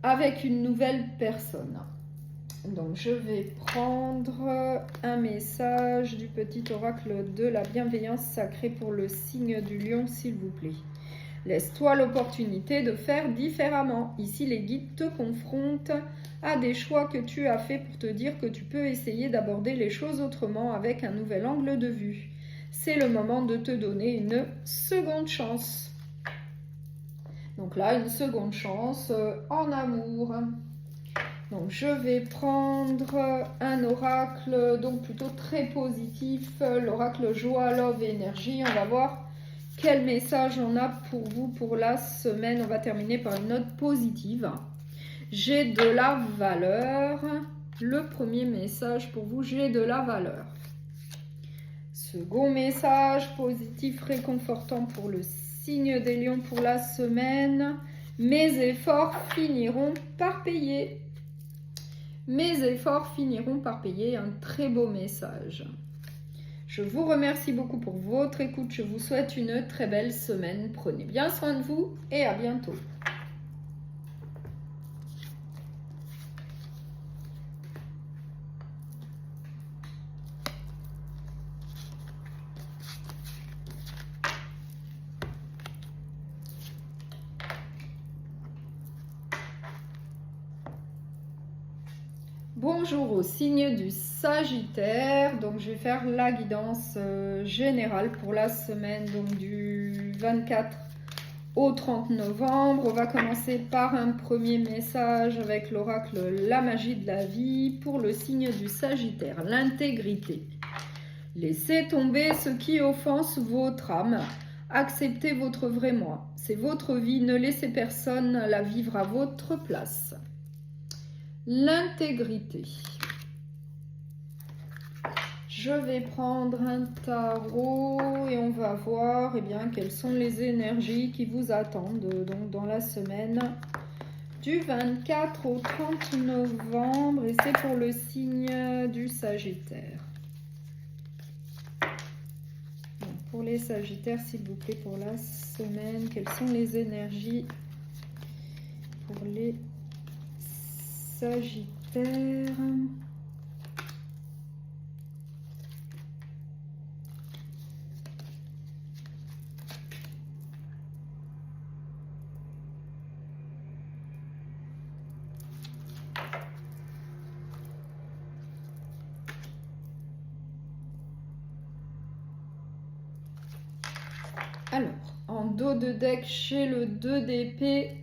avec une nouvelle personne. Donc, je vais prendre un message du petit oracle de la bienveillance sacrée pour le signe du lion, s'il vous plaît. Laisse-toi l'opportunité de faire différemment. Ici, les guides te confrontent à des choix que tu as faits pour te dire que tu peux essayer d'aborder les choses autrement avec un nouvel angle de vue. C'est le moment de te donner une seconde chance. Donc là, une seconde chance en amour. Donc je vais prendre un oracle donc plutôt très positif, l'oracle joie, love et énergie. On va voir Quel message on a pour vous pour la semaine? On va terminer par une note positive. J'ai de la valeur. Le premier message pour vous, j'ai de la valeur. Second message positif, réconfortant pour le signe des lions pour la semaine. Mes efforts finiront par payer. Mes efforts finiront par payer. Un très beau message. Je vous remercie beaucoup pour votre écoute. Je vous souhaite une très belle semaine. Prenez bien soin de vous et à bientôt. Bonjour au signe du Sagittaire, donc je vais faire la guidance générale pour la semaine donc du 24 au 30 novembre. On va commencer par un premier message avec l'oracle La magie de la vie pour le signe du Sagittaire, l'intégrité. Laissez tomber ce qui offense votre âme, acceptez votre vrai moi. C'est votre vie, ne laissez personne la vivre à votre place. L'intégrité. Je vais prendre un tarot et on va voir quelles sont les énergies qui vous attendent donc, dans la semaine du 24 au 30 novembre. Et c'est pour le signe du Sagittaire. Donc, pour les Sagittaires, s'il vous plaît, pour la semaine, quelles sont les énergies pour les Sagittaire? Alors, en dos de deck, chez le 2 d'épée,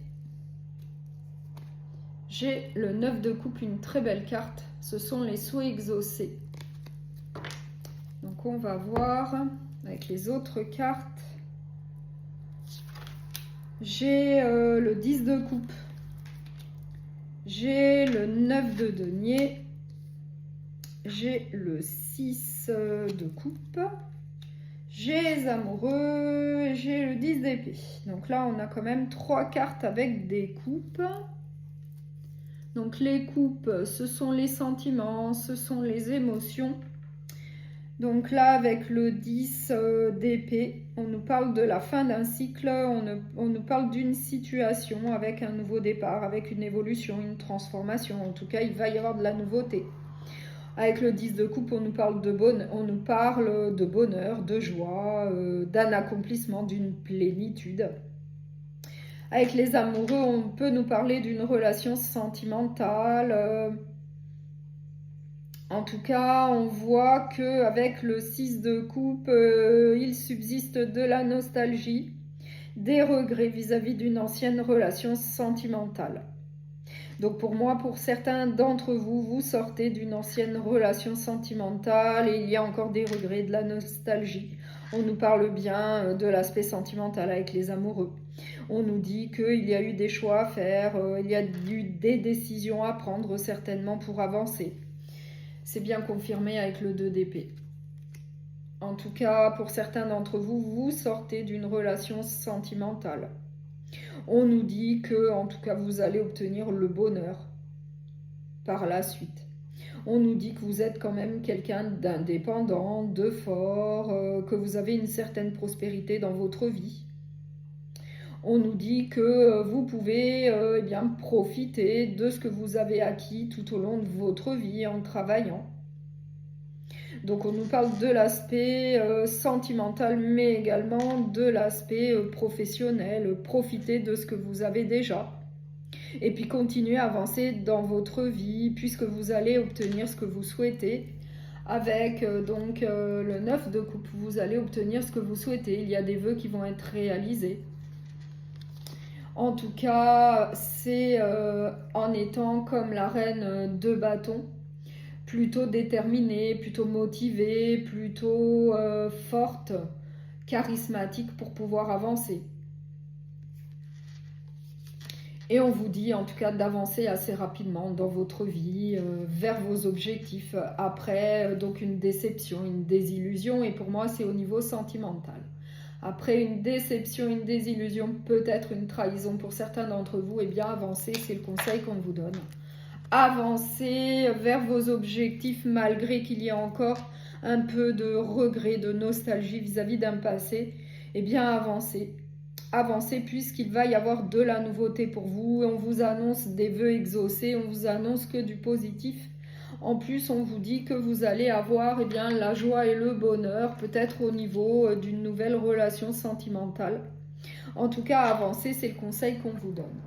j'ai le 9 de coupe, une très belle carte. Ce sont les souhaits exaucés. Donc on va voir avec les autres cartes. J'ai le 10 de coupe. J'ai le 9 de denier. J'ai le 6 de coupe. J'ai les amoureux. J'ai le 10 d'épée. Donc là, on a quand même 3 cartes avec des coupes. Donc les coupes, ce sont les sentiments, ce sont les émotions. Donc là, avec le 10 d'épée, on nous parle de la fin d'un cycle, on nous parle d'une situation avec un nouveau départ, avec une évolution, une transformation. En tout cas, il va y avoir de la nouveauté. Avec le 10 de coupe, on nous parle de bonheur, de joie, d'un accomplissement, d'une plénitude. Avec les amoureux, on peut nous parler d'une relation sentimentale. En tout cas, on voit qu'avec le 6 de coupe, il subsiste de la nostalgie, des regrets vis-à-vis d'une ancienne relation sentimentale. Donc pour moi, pour certains d'entre vous, vous sortez d'une ancienne relation sentimentale et il y a encore des regrets, de la nostalgie. On nous parle bien de l'aspect sentimental avec les amoureux. On nous dit qu'il y a eu des choix à faire, il y a eu des décisions à prendre certainement pour avancer. C'est bien confirmé avec le 2 d'épée. En tout cas, pour certains d'entre vous, vous sortez d'une relation sentimentale. On nous dit que, en tout cas, vous allez obtenir le bonheur par la suite. On nous dit que vous êtes quand même quelqu'un d'indépendant, de fort, que vous avez une certaine prospérité dans votre vie. On nous dit que vous pouvez profiter de ce que vous avez acquis tout au long de votre vie en travaillant. Donc on nous parle de l'aspect sentimental, mais également de l'aspect professionnel. Profitez de ce que vous avez déjà. Et puis continuez à avancer dans votre vie, puisque vous allez obtenir ce que vous souhaitez. Avec le 9 de coupe, vous allez obtenir ce que vous souhaitez. Il y a des vœux qui vont être réalisés. En tout cas, c'est en étant comme la reine de bâton, plutôt déterminée, plutôt motivée, plutôt forte, charismatique pour pouvoir avancer. Et on vous dit en tout cas d'avancer assez rapidement dans votre vie, vers vos objectifs. Après, donc une déception, une désillusion, et pour moi c'est au niveau sentimental. Après une déception, une désillusion, peut-être une trahison pour certains d'entre vous, et bien avancez, c'est le conseil qu'on vous donne. Avancez vers vos objectifs malgré qu'il y ait encore un peu de regret, de nostalgie vis-à-vis d'un passé. Eh bien avancez. Avancez puisqu'il va y avoir de la nouveauté pour vous. On vous annonce des vœux exaucés, on vous annonce que du positif. En plus, on vous dit que vous allez avoir eh bien, la joie et le bonheur, peut-être au niveau d'une nouvelle relation sentimentale. En tout cas, avancez, c'est le conseil qu'on vous donne.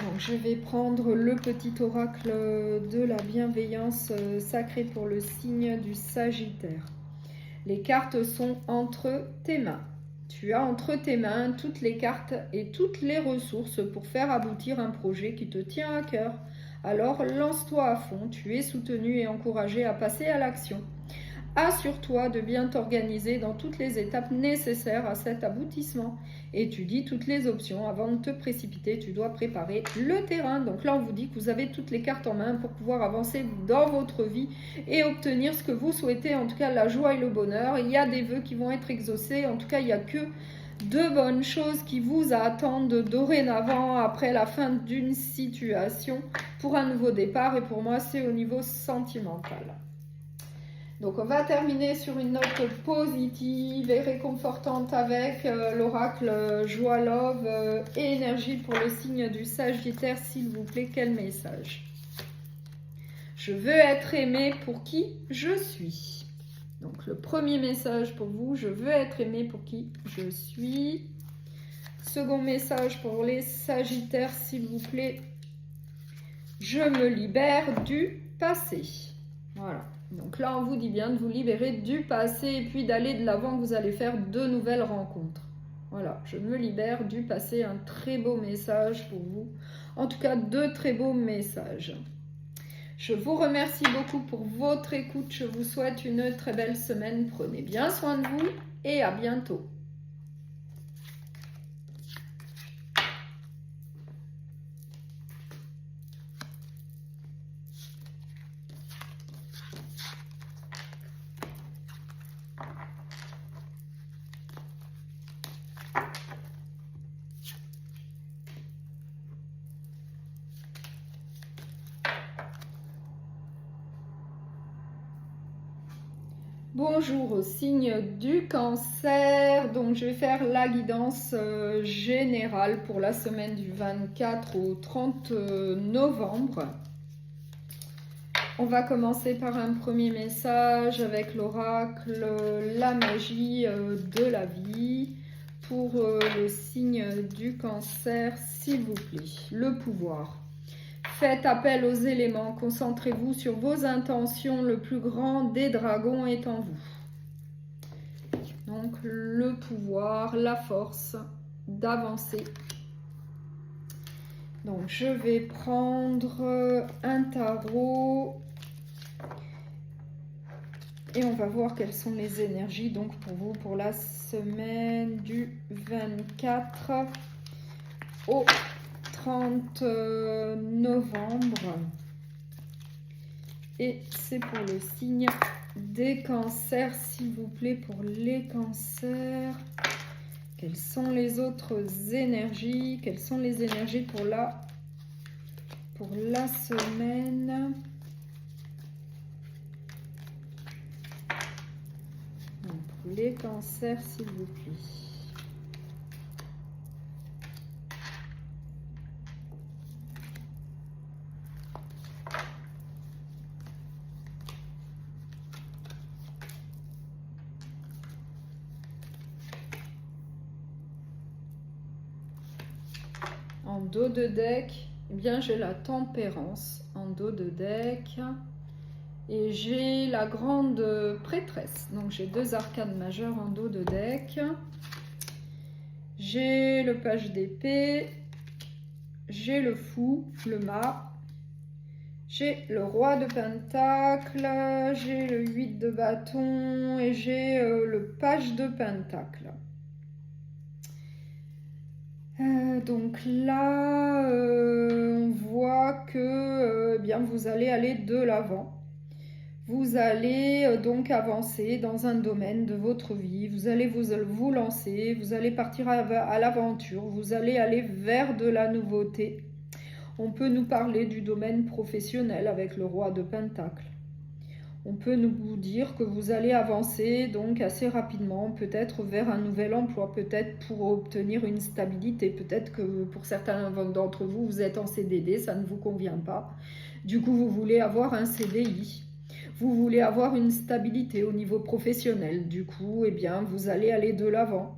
Donc, je vais prendre le petit oracle de la bienveillance sacrée pour le signe du Sagittaire. Les cartes sont entre tes mains. Tu as entre tes mains toutes les cartes et toutes les ressources pour faire aboutir un projet qui te tient à cœur. Alors lance-toi à fond, tu es soutenu et encouragé à passer à l'action. Assure-toi de bien t'organiser dans toutes les étapes nécessaires à cet aboutissement. Étudie toutes les options avant de te précipiter, tu dois préparer le terrain. Donc là on vous dit que vous avez toutes les cartes en main pour pouvoir avancer dans votre vie et obtenir ce que vous souhaitez, en tout cas la joie et le bonheur. Il y a des vœux qui vont être exaucés, en tout cas il n'y a que de bonnes choses qui vous attendent dorénavant après la fin d'une situation pour un nouveau départ, et pour moi c'est au niveau sentimental. Donc on va terminer sur une note positive et réconfortante avec l'oracle Joie, Love et énergie pour le signe du Sagittaire, s'il vous plaît. Quel message? Je veux être aimé pour qui je suis. Donc le premier message pour vous, je veux être aimé pour qui je suis. Second message pour les Sagittaires, s'il vous plaît. Je me libère du passé. Voilà. Donc là, on vous dit bien de vous libérer du passé et puis d'aller de l'avant, que vous allez faire de nouvelles rencontres. Voilà, je me libère du passé, un très beau message pour vous. En tout cas, deux très beaux messages. Je vous remercie beaucoup pour votre écoute. Je vous souhaite une très belle semaine. Prenez bien soin de vous et à bientôt. Bonjour au signe du Cancer, donc je vais faire la guidance générale pour la semaine du 24 au 30 novembre. On va commencer par un premier message avec l'oracle, la magie de la vie pour le signe du Cancer, s'il vous plaît, le pouvoir. Faites appel aux éléments, concentrez-vous sur vos intentions, le plus grand des dragons est en vous. Donc le pouvoir, la force d'avancer. Donc je vais prendre un tarot et on va voir quelles sont les énergies donc pour vous pour la semaine du 24 au 30 novembre, et c'est pour le signe des cancers, s'il vous plaît, pour les cancers. Quelles sont les autres énergies? Quelles sont les énergies pour la semaine? Donc, pour les cancers, s'il vous plaît. En dos de deck, eh bien j'ai la tempérance en dos de deck et j'ai la grande prêtresse. Donc j'ai deux arcanes majeures en dos de deck. J'ai le page d'épée, j'ai le fou, le mât, J'ai le roi de pentacle, j'ai le 8 de bâton et j'ai le page de pentacle. Donc là, on voit que bien, vous allez aller de l'avant. Vous allez donc avancer dans un domaine de votre vie. Vous allez vous lancer, vous allez partir à l'aventure, vous allez aller vers de la nouveauté. On peut nous parler du domaine professionnel avec le roi de pentacle. On peut nous dire que vous allez avancer donc assez rapidement, peut-être vers un nouvel emploi, peut-être pour obtenir une stabilité, peut-être que pour certains d'entre vous, vous êtes en CDD, ça ne vous convient pas. Du coup, vous voulez avoir un CDI. Vous voulez avoir une stabilité au niveau professionnel. Du coup, eh bien, vous allez aller de l'avant.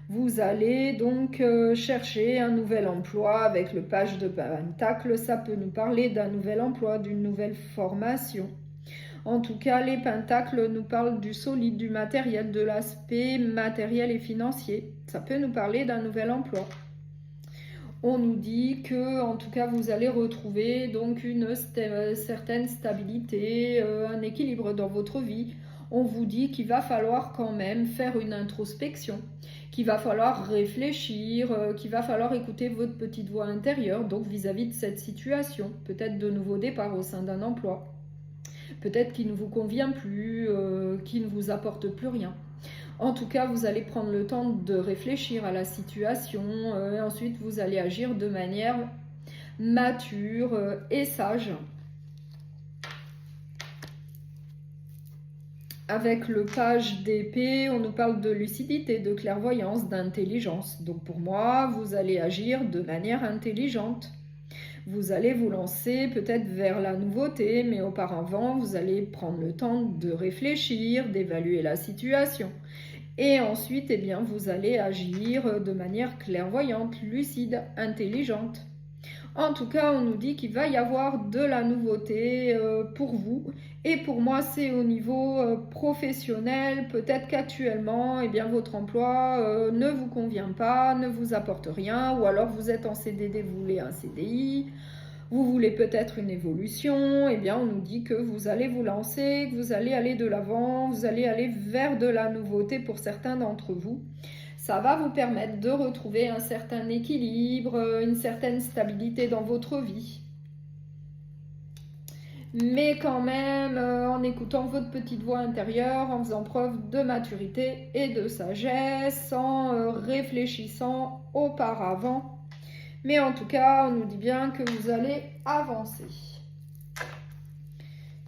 Vous allez donc chercher un nouvel emploi avec le page de pentacle. Ça peut nous parler d'un nouvel emploi, d'une nouvelle formation. En tout cas, les pentacles nous parlent du solide, du matériel, de l'aspect matériel et financier. Ça peut nous parler d'un nouvel emploi. On nous dit que, en tout cas, vous allez retrouver donc une certaine stabilité, un équilibre dans votre vie. On vous dit qu'il va falloir quand même faire une introspection, qu'il va falloir réfléchir, qu'il va falloir écouter votre petite voix intérieure, donc vis-à-vis de cette situation, peut-être de nouveaux départs au sein d'un emploi, peut-être qu'il ne vous convient plus, qu'il ne vous apporte plus rien. En tout cas, vous allez prendre le temps de réfléchir à la situation et ensuite vous allez agir de manière mature et sage. Avec le page d'épée, on nous parle de lucidité, de clairvoyance, d'intelligence. Donc pour moi, vous allez agir de manière intelligente. Vous allez vous lancer peut-être vers la nouveauté, mais auparavant, vous allez prendre le temps de réfléchir, d'évaluer la situation. Et ensuite, eh bien, vous allez agir de manière clairvoyante, lucide, intelligente. En tout cas, on nous dit qu'il va y avoir de la nouveauté pour vous. Et pour moi, c'est au niveau professionnel. Peut-être qu'actuellement, eh bien, votre emploi ne vous convient pas, ne vous apporte rien. Ou alors vous êtes en CDD, vous voulez un CDI. Vous voulez peut-être une évolution, eh bien on nous dit que vous allez vous lancer, que vous allez aller de l'avant, vous allez aller vers de la nouveauté pour certains d'entre vous. Ça va vous permettre de retrouver un certain équilibre, une certaine stabilité dans votre vie. Mais quand même, en écoutant votre petite voix intérieure, en faisant preuve de maturité et de sagesse, en réfléchissant auparavant. Mais en tout cas, on nous dit bien que vous allez avancer.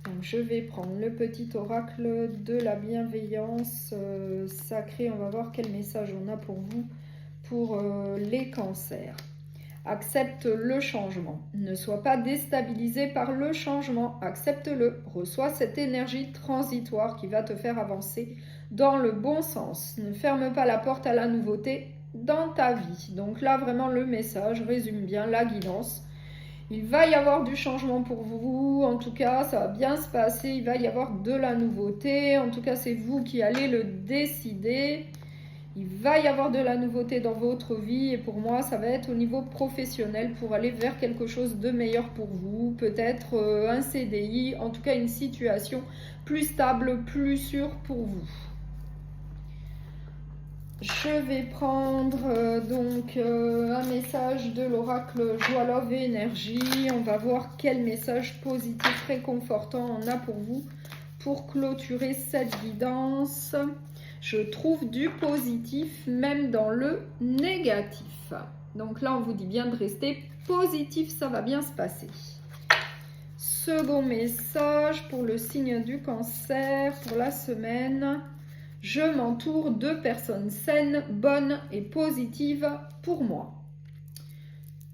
Donc, je vais prendre le petit oracle de la bienveillance sacrée. On va voir quel message on a pour vous, pour les cancers. Accepte le changement. Ne sois pas déstabilisé par le changement. Accepte-le. Reçois cette énergie transitoire qui va te faire avancer dans le bon sens. Ne ferme pas la porte à la nouveauté dans ta vie. Donc là, vraiment, le message résume bien la guidance. Il va y avoir du changement pour vous. En tout cas, ça va bien se passer. Il va y avoir de la nouveauté. En tout cas, c'est vous qui allez le décider. Il va y avoir de la nouveauté dans votre vie et pour moi, ça va être au niveau professionnel pour aller vers quelque chose de meilleur pour vous. Peut-être un CDI, en tout cas une situation plus stable, plus sûre pour vous. Je vais prendre un message de l'oracle Joie, Love et Énergie. On va voir quel message positif, réconfortant on a pour vous pour clôturer cette guidance. Je trouve du positif même dans le négatif. Donc là, on vous dit bien de rester positif, ça va bien se passer. Second message pour le signe du Cancer pour la semaine. Je m'entoure de personnes saines, bonnes et positives pour moi.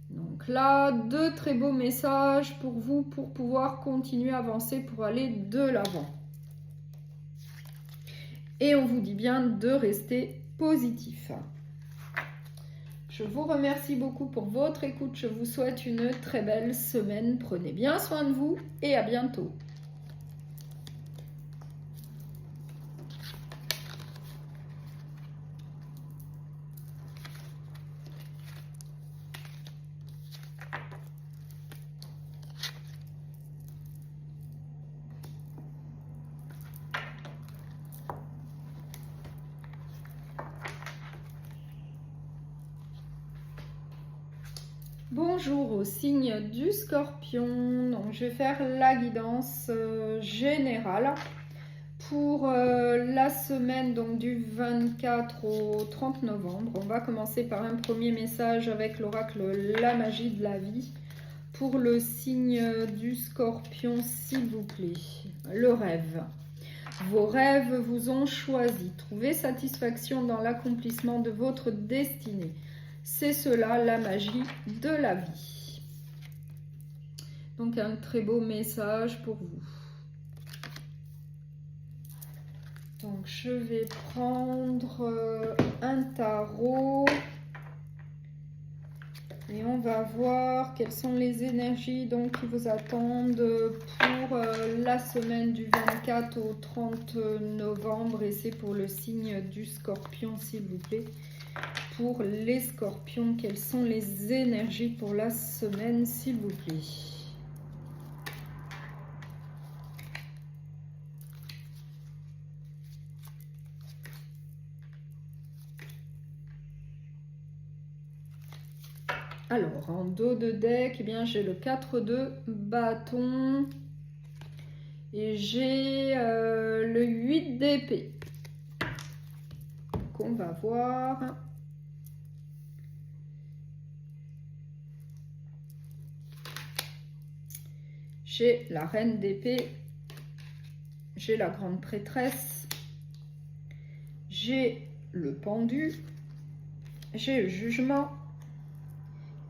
Donc là, deux très beaux messages pour vous pour pouvoir continuer à avancer, pour aller de l'avant. Et on vous dit bien de rester positif. Je vous remercie beaucoup pour votre écoute. Je vous souhaite une très belle semaine. Prenez bien soin de vous et à bientôt. Bonjour au signe du Scorpion. Donc, je vais faire la guidance générale pour la semaine donc, du 24 au 30 novembre. On va commencer par un premier message avec l'oracle La Magie de la Vie. Pour le signe du Scorpion, s'il vous plaît, le rêve. Vos rêves vous ont choisi. Trouvez satisfaction dans l'accomplissement de votre destinée. C'est cela la magie de la vie. Donc un très beau message pour vous. Donc je vais prendre un tarot et on va voir quelles sont les énergies donc qui vous attendent pour la semaine du 24 au 30 novembre et c'est pour le signe du Scorpion s'il vous plaît. Pour les Scorpions, quelles sont les énergies pour la semaine, s'il vous plaît? Alors, en dos de deck, eh bien, j'ai le 4 de bâton et j'ai le 8 d'épée. Donc, on va voir. J'ai la reine d'épée, j'ai la grande prêtresse, j'ai le pendu, j'ai le jugement,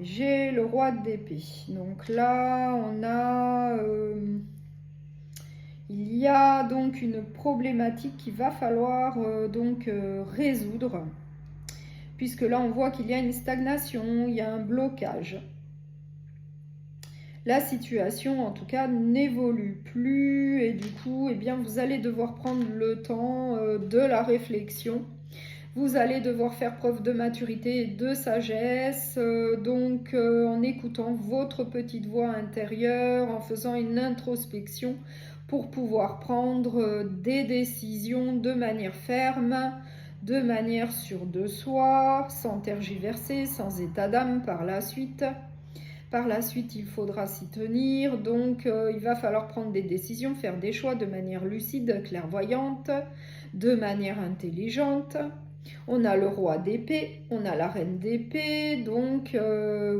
j'ai le roi d'épée. Donc là, on a... il y a donc une problématique qu'il va falloir résoudre. Puisque là, on voit qu'il y a une stagnation, il y a un blocage. La situation, en tout cas, n'évolue plus et du coup, eh bien, vous allez devoir prendre le temps de la réflexion. Vous allez devoir faire preuve de maturité et de sagesse, en écoutant votre petite voix intérieure, en faisant une introspection pour pouvoir prendre des décisions de manière ferme, de manière sûre de soi, sans tergiverser, sans état d'âme par la suite. Par la suite, il faudra s'y tenir, donc il va falloir prendre des décisions, faire des choix de manière lucide, clairvoyante, de manière intelligente. On a le roi d'épée, on a la reine d'épée, donc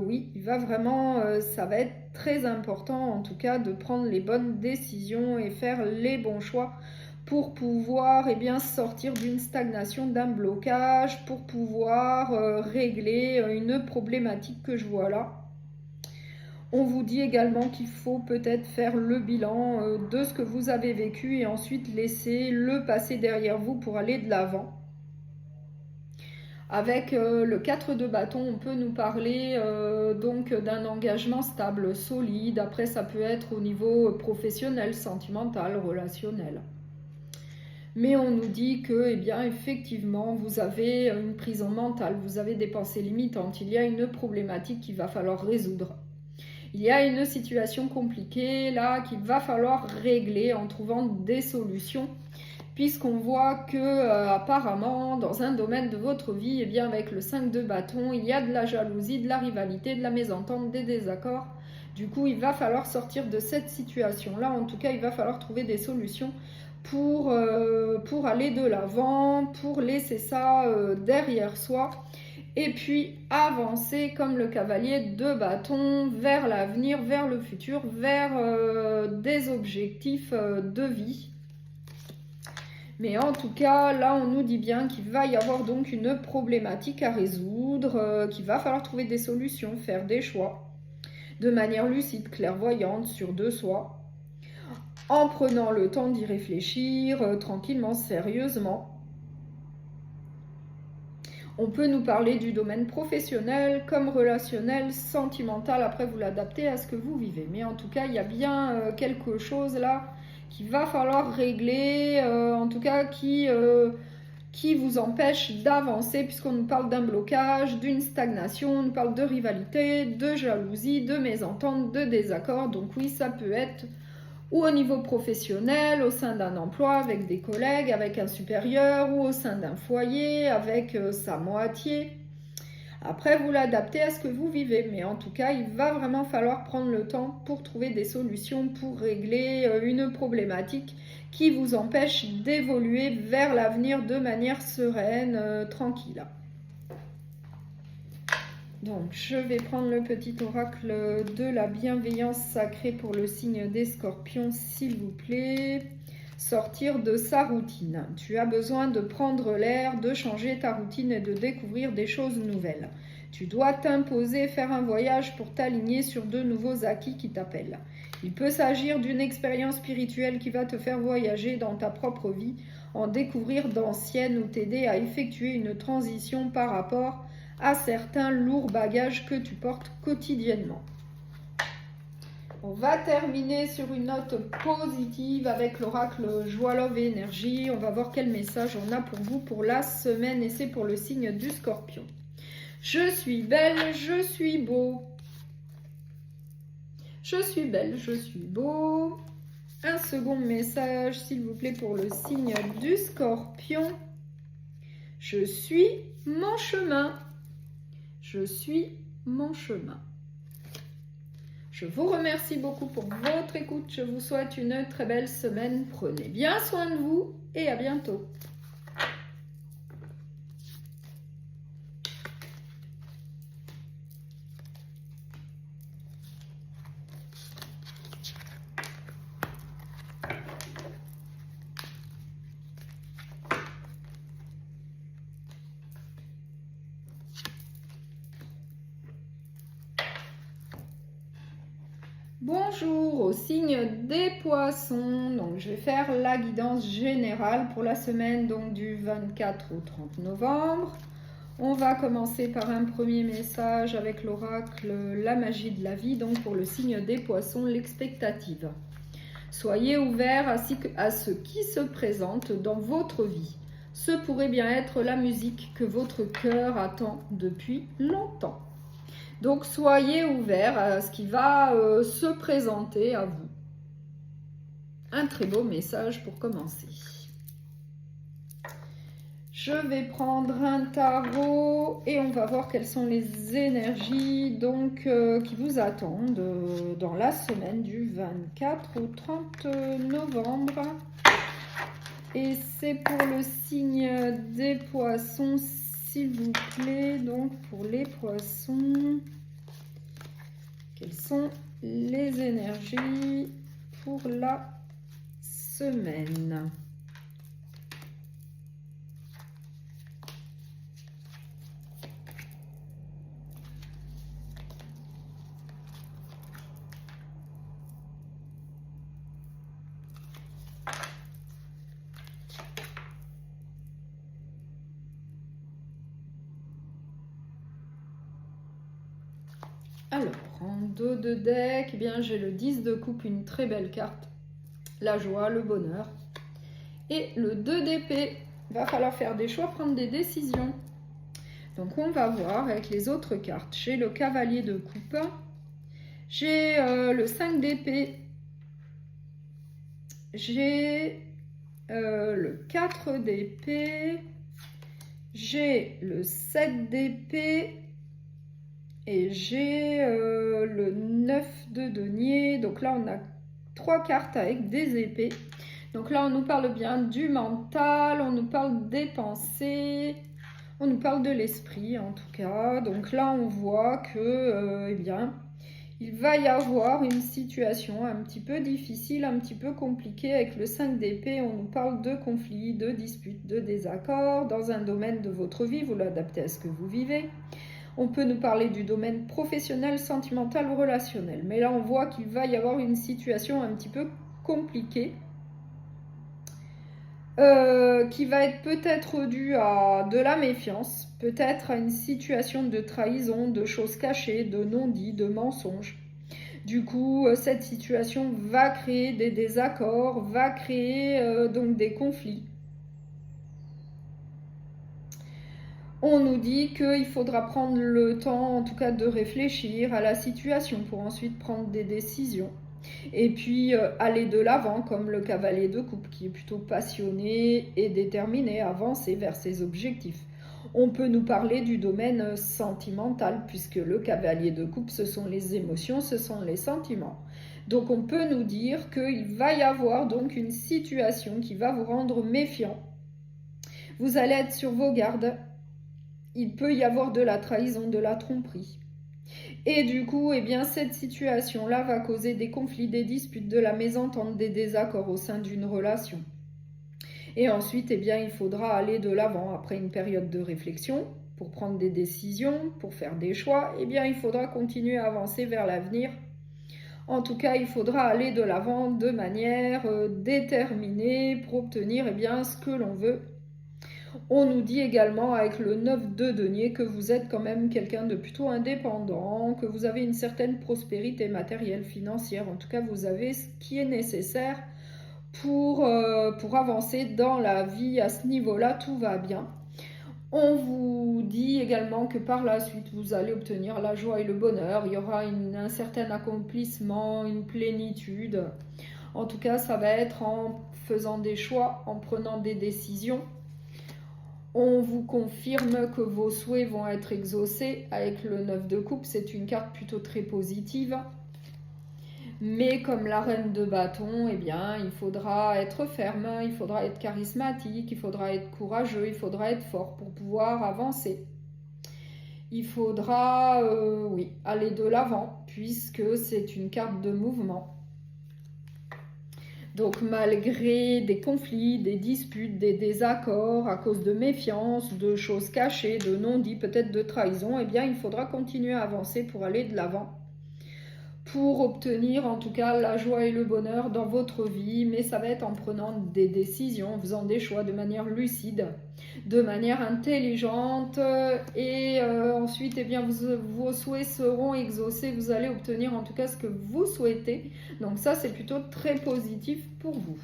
oui, il va vraiment, ça va être très important en tout cas de prendre les bonnes décisions et faire les bons choix pour pouvoir sortir d'une stagnation, d'un blocage, pour pouvoir régler une problématique que je vois là. On vous dit également qu'il faut peut-être faire le bilan de ce que vous avez vécu et ensuite laisser le passé derrière vous pour aller de l'avant. Avec le 4 de bâton, on peut nous parler d'un engagement stable, solide. Après, ça peut être au niveau professionnel, sentimental, relationnel. Mais on nous dit que, effectivement, vous avez une prison mentale, vous avez des pensées limitantes. Il y a une problématique qu'il va falloir résoudre. Il y a une situation compliquée là qu'il va falloir régler en trouvant des solutions puisqu'on voit que apparemment dans un domaine de votre vie, avec le 5 de bâton, il y a de la jalousie, de la rivalité, de la mésentente, des désaccords. Du coup, il va falloir sortir de cette situation-là. En tout cas, il va falloir trouver des solutions pour aller de l'avant, pour laisser ça derrière soi. Et puis avancer comme le cavalier de bâton vers l'avenir, vers le futur, vers des objectifs de vie. Mais en tout cas, là, on nous dit bien qu'il va y avoir donc une problématique à résoudre, qu'il va falloir trouver des solutions, faire des choix de manière lucide, clairvoyante, sûre de soi, en prenant le temps d'y réfléchir tranquillement, sérieusement. On peut nous parler du domaine professionnel comme relationnel, sentimental. Après, vous l'adaptez à ce que vous vivez. Mais en tout cas, il y a bien quelque chose là qu'il va falloir régler, en tout cas qui vous empêche d'avancer, puisqu'on nous parle d'un blocage, d'une stagnation, on nous parle de rivalité, de jalousie, de mésentente, de désaccord. Donc oui, ça peut être ou au niveau professionnel, au sein d'un emploi, avec des collègues, avec un supérieur, ou au sein d'un foyer, avec sa moitié, Après, vous l'adaptez à ce que vous vivez, mais en tout cas, il va vraiment falloir prendre le temps pour trouver des solutions, pour régler une problématique qui vous empêche d'évoluer vers l'avenir de manière sereine, tranquille. Donc, je vais prendre le petit oracle de la bienveillance sacrée pour le signe des scorpions, s'il vous plaît. Sortir de sa routine. Tu as besoin de prendre l'air, de changer ta routine et de découvrir des choses nouvelles. Tu dois t'imposer, faire un voyage pour t'aligner sur de nouveaux acquis qui t'appellent. Il peut s'agir d'une expérience spirituelle qui va te faire voyager dans ta propre vie, en découvrir d'anciennes ou t'aider à effectuer une transition par rapport à certains lourds bagages que tu portes quotidiennement. On va terminer sur une note positive avec l'oracle Joie, Love et Énergie. On va voir quel message on a pour vous pour la semaine et c'est pour le signe du Scorpion. Je suis belle, je suis beau. Je suis belle, je suis beau. Un second message, s'il vous plaît, pour le signe du Scorpion. Je suis mon chemin. Je suis mon chemin. Je vous remercie beaucoup pour votre écoute. Je vous souhaite une très belle semaine. Prenez bien soin de vous et à bientôt. Bonjour au signe des poissons. Donc je vais faire la guidance générale pour la semaine donc du 24 au 30 novembre. On va commencer par un premier message avec l'oracle La magie de la vie, donc pour le signe des poissons, l'expectative. Soyez ouverts à ce qui se présente dans votre vie. Ce pourrait bien être la musique que votre cœur attend depuis longtemps. Donc, soyez ouverts à ce qui va se présenter à vous. Un très beau message pour commencer. Je vais prendre un tarot et on va voir quelles sont les énergies donc, qui vous attendent dans la semaine du 24 au 30 novembre. Et c'est pour le signe des poissons, s'il vous plaît, donc pour les poissons, quelles sont les énergies pour la semaine? Alors, en dos de deck, eh bien j'ai le 10 de coupe, une très belle carte. La joie, le bonheur. Et le 2 d'épée. Il va falloir faire des choix, prendre des décisions. Donc on va voir avec les autres cartes. J'ai le cavalier de coupe. J'ai le 5 d'épée. J'ai le 4 d'épée. J'ai le 7 d'épée. Et j'ai le 9 de denier. Donc là, on a 3 cartes avec des épées. Donc là, on nous parle bien du mental, on nous parle des pensées, on nous parle de l'esprit en tout cas. Donc là, on voit que, eh bien, il va y avoir une situation un petit peu difficile, un petit peu compliquée avec le 5 d'épée. On nous parle de conflits, de disputes, de désaccords dans un domaine de votre vie. Vous l'adaptez à ce que vous vivez. On peut nous parler du domaine professionnel, sentimental ou relationnel. Mais là, on voit qu'il va y avoir une situation un petit peu compliquée qui va être peut-être due à de la méfiance, peut-être à une situation de trahison, de choses cachées, de non-dits, de mensonges. Du coup, cette situation va créer des désaccords, va créer donc des conflits. On nous dit qu'il faudra prendre le temps, en tout cas, de réfléchir à la situation pour ensuite prendre des décisions. Et puis, aller de l'avant, comme le cavalier de coupe, qui est plutôt passionné et déterminé à avancer vers ses objectifs. On peut nous parler du domaine sentimental, puisque le cavalier de coupe, ce sont les émotions, ce sont les sentiments. Donc on peut nous dire qu'il va y avoir donc une situation qui va vous rendre méfiant. Vous allez être sur vos gardes. Il peut y avoir de la trahison, de la tromperie. Et du coup, eh bien, cette situation-là va causer des conflits, des disputes, de la mésentente, des désaccords au sein d'une relation. Et ensuite, eh bien, il faudra aller de l'avant après une période de réflexion pour prendre des décisions, pour faire des choix. Eh bien, il faudra continuer à avancer vers l'avenir. En tout cas, il faudra aller de l'avant de manière déterminée pour obtenir eh bien, ce que l'on veut. On nous dit également avec le 9 de denier que vous êtes quand même quelqu'un de plutôt indépendant, que vous avez une certaine prospérité matérielle, financière. En tout cas, vous avez ce qui est nécessaire pour avancer dans la vie. À ce niveau-là, tout va bien. On vous dit également que par la suite, vous allez obtenir la joie et le bonheur. Il y aura un certain accomplissement, une plénitude. En tout cas, ça va être en faisant des choix, en prenant des décisions. On vous confirme que vos souhaits vont être exaucés avec le 9 de coupe. C'est une carte plutôt très positive. Mais comme la reine de bâton, eh bien, il faudra être ferme, il faudra être charismatique, il faudra être courageux, il faudra être fort pour pouvoir avancer. Il faudra, oui, aller de l'avant puisque c'est une carte de mouvement. Donc malgré des conflits, des disputes, des désaccords à cause de méfiance, de choses cachées, de non-dits, peut-être de trahison, eh bien il faudra continuer à avancer pour aller de l'avant, pour obtenir en tout cas la joie et le bonheur dans votre vie, mais ça va être en prenant des décisions, en faisant des choix de manière lucide, de manière intelligente, et ensuite eh bien, vos souhaits seront exaucés, vous allez obtenir en tout cas ce que vous souhaitez, donc ça c'est plutôt très positif pour vous.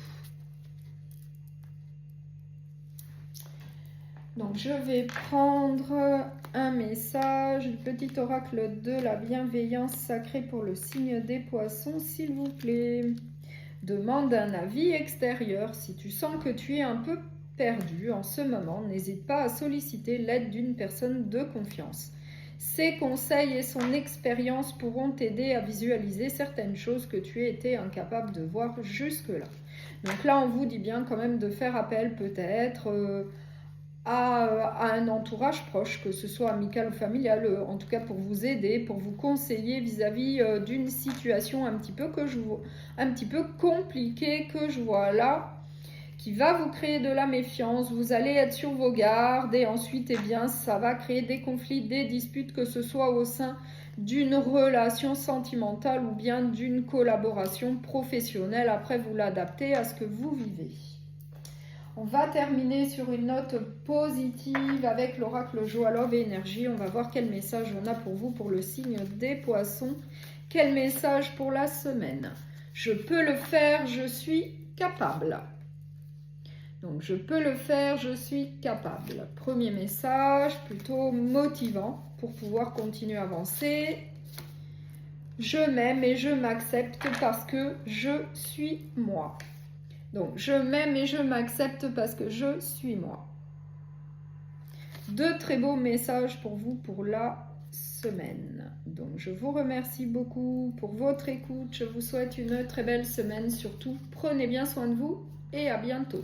Donc je vais prendre un message, le petit oracle de la bienveillance sacrée pour le signe des poissons, s'il vous plaît. Demande un avis extérieur. Si tu sens que tu es un peu perdu en ce moment, n'hésite pas à solliciter l'aide d'une personne de confiance. Ses conseils et son expérience pourront t'aider à visualiser certaines choses que tu étais incapable de voir jusque-là. Donc là, on vous dit bien quand même de faire appel peut-être à un entourage proche, que ce soit amical ou familial, en tout cas pour vous aider, pour vous conseiller vis-à-vis d'une situation un petit peu compliquée que je vois là, qui va vous créer de la méfiance. Vous allez être sur vos gardes et ensuite, eh bien, ça va créer des conflits, des disputes, que ce soit au sein d'une relation sentimentale ou bien d'une collaboration professionnelle. Après, vous l'adaptez à ce que vous vivez. On va terminer sur une note positive avec l'oracle Joie, Love et Énergie. On va voir quel message on a pour vous pour le signe des poissons. Quel message pour la semaine? Je peux le faire, je suis capable. Donc, je peux le faire, je suis capable. Premier message, plutôt motivant pour pouvoir continuer à avancer. Je m'aime et je m'accepte parce que je suis moi. Donc, je m'aime et je m'accepte parce que je suis moi. Deux très beaux messages pour vous pour la semaine. Donc, je vous remercie beaucoup pour votre écoute. Je vous souhaite une très belle semaine. Surtout, prenez bien soin de vous et à bientôt.